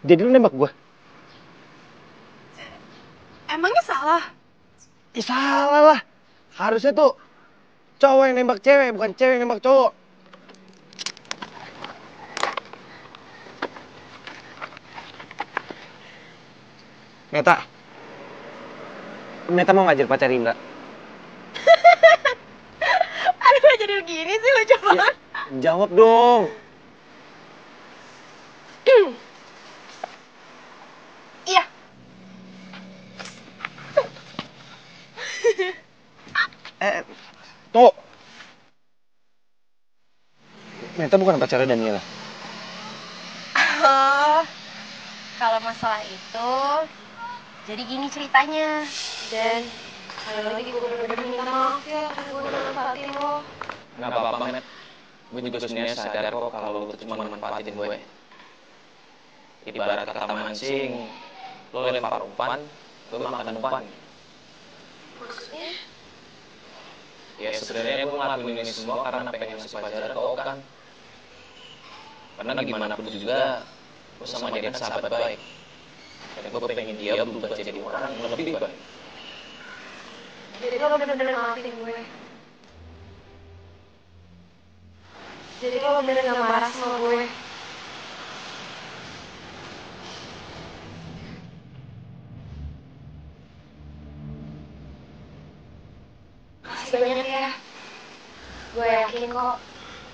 [SPEAKER 11] Jadi lu nembak gue?
[SPEAKER 1] Emangnya salah?
[SPEAKER 11] Ih, salah lah. Harusnya tuh cowok yang nembak cewek, bukan cewek yang nembak cowok. Meta. Meta mau ngajar pacar Indra?
[SPEAKER 1] Aduh, gak jadi begini sih, lucu banget.
[SPEAKER 11] Jawab dong.
[SPEAKER 1] Iya.
[SPEAKER 11] Tuh. Meta bukan pacarnya Daniela.
[SPEAKER 1] Oh, kalau masalah itu, jadi gini ceritanya. Dan sekali lagi gue bener-bener minta maaf ya, karena gue udah manfaatin lo.
[SPEAKER 11] Nggak apa-apa, Met. Gue juga sebenarnya sadar kok kalau lo cuma manfaatin gue. Ibarat kata mancing, lo lempar umpan, gue makan umpan.
[SPEAKER 1] Maksudnya?
[SPEAKER 11] Ya sebenarnya gue ngelakuin ini semua karena pengen ngasih pelajaran ke Okan. Karena gimana pun juga, gue sama dia kan sahabat baik. Dan gue pengen dia berubah jadi orang yang lebih baik.
[SPEAKER 1] Jadi lo bener-bener maafin gue. Jadi lo bener gak marah sama gue. Makasih banyak ya. Gue yakin kok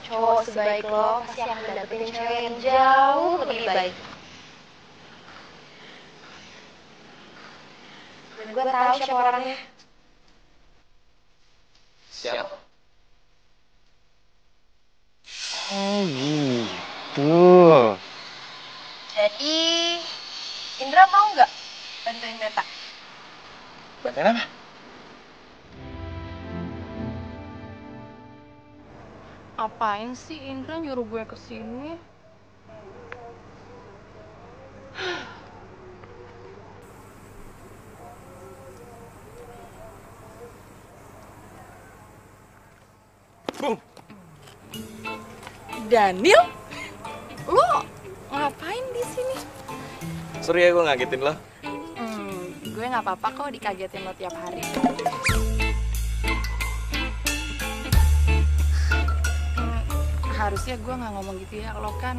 [SPEAKER 1] cowok sebaik lo pasti akan dapetin cewek yang jauh lebih baik. Dan gue tahu siapa orangnya.
[SPEAKER 11] Siap. Oh gitu.
[SPEAKER 1] Jadi, Indra mau nggak bantuin Meta?
[SPEAKER 11] Bantuin apa?
[SPEAKER 7] Apain sih Indra nyuruh gue kesini? Daniel? Lo ngapain di sini?
[SPEAKER 11] Sorry ya gue ngagetin lo.
[SPEAKER 7] Gue nggak apa-apa kok dikagetin lo tiap hari. Harusnya gue nggak ngomong gitu ya, lo kan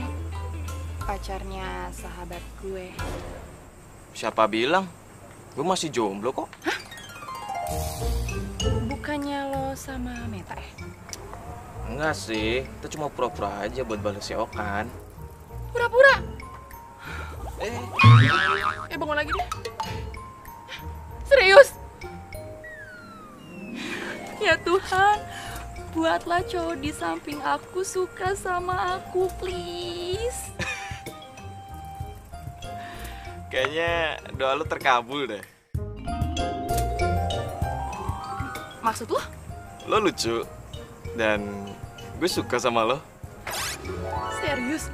[SPEAKER 7] pacarnya sahabat gue.
[SPEAKER 11] Siapa bilang? Gue masih jomblo kok.
[SPEAKER 7] Hah? Bukannya lo sama Meta ya?
[SPEAKER 11] Enggak sih, kita cuma pura-pura aja buat balas si Okan.
[SPEAKER 7] Pura-pura? Bangun lagi deh. Serius? Ya Tuhan, buatlah cowok di samping aku suka sama aku, please.
[SPEAKER 11] Kayaknya doa lu terkabul deh.
[SPEAKER 7] Maksud lo?
[SPEAKER 11] Lo lucu. Dan gue suka sama lo.
[SPEAKER 7] Serius?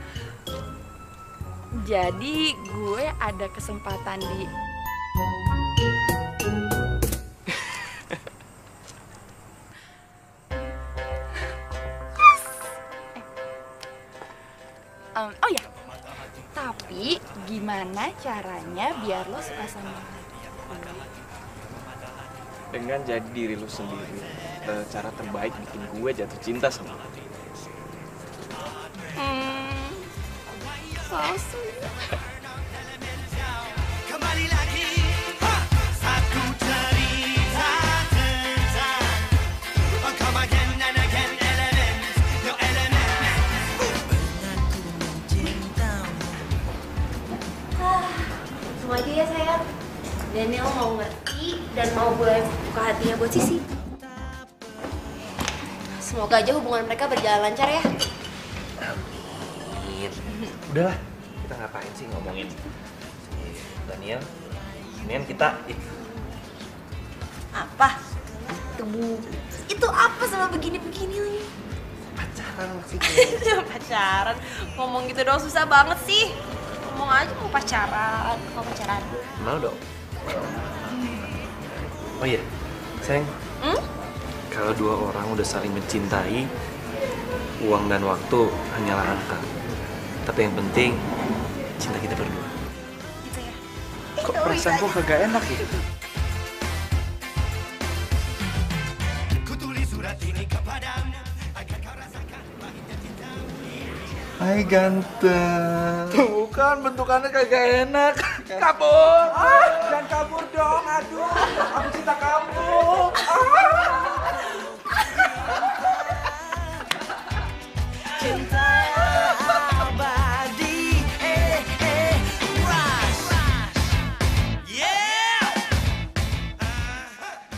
[SPEAKER 7] Jadi gue ada kesempatan di... Oh ya, tapi gimana caranya biar lo suka sama gue?
[SPEAKER 11] Dengan jadi diri lu sendiri, cara terbaik bikin gue jatuh cinta sama lo.
[SPEAKER 7] So sweet.
[SPEAKER 3] Kembali lagi, aku cerita tentang come again and again, element, no element.
[SPEAKER 1] Tunggu aja ya sayang. Daniel mau ngerti dan mau gue buka hatinya buat Sisi. Semoga aja hubungan mereka berjalan lancar ya.
[SPEAKER 2] Amin. Udahlah, kita ngapain sih ngomongin Daniel? Mendingan kita
[SPEAKER 1] Apa? Itu apa sama begini-begini lagi?
[SPEAKER 2] pacaran. pacaran sih?
[SPEAKER 1] Pacaran? Ngomong gitu doang susah banget sih. Ngomong aja mau pacaran. Mau pacaran?
[SPEAKER 2] Mau dong. Oh iya, sayang. Kalau dua orang udah saling mencintai, uang dan waktu hanyalah angka. Tapi yang penting, cinta kita berdua.
[SPEAKER 1] Gitu ya?
[SPEAKER 8] Kok perasaan gue kagak enak ya? Hai ganteng.
[SPEAKER 2] Tuh kan bentukannya kagak enak. Kabur!
[SPEAKER 8] Jangan kabur dong, aduh. Aku cinta kamu.
[SPEAKER 3] Cinta abadi, rush. Yeah.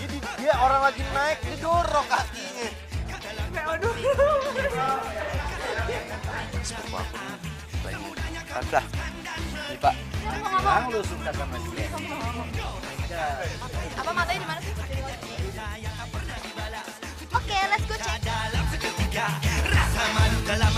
[SPEAKER 2] Ini dia orang lagi naik, didorong kakinya.
[SPEAKER 1] Aduh.
[SPEAKER 5] Sepupu aku lagi tabrak. Nih Pak, bilang lu suka sama dia.
[SPEAKER 7] Apa matanya di mana sih?
[SPEAKER 1] Oke, let's go cek.
[SPEAKER 3] Rasa malu dalam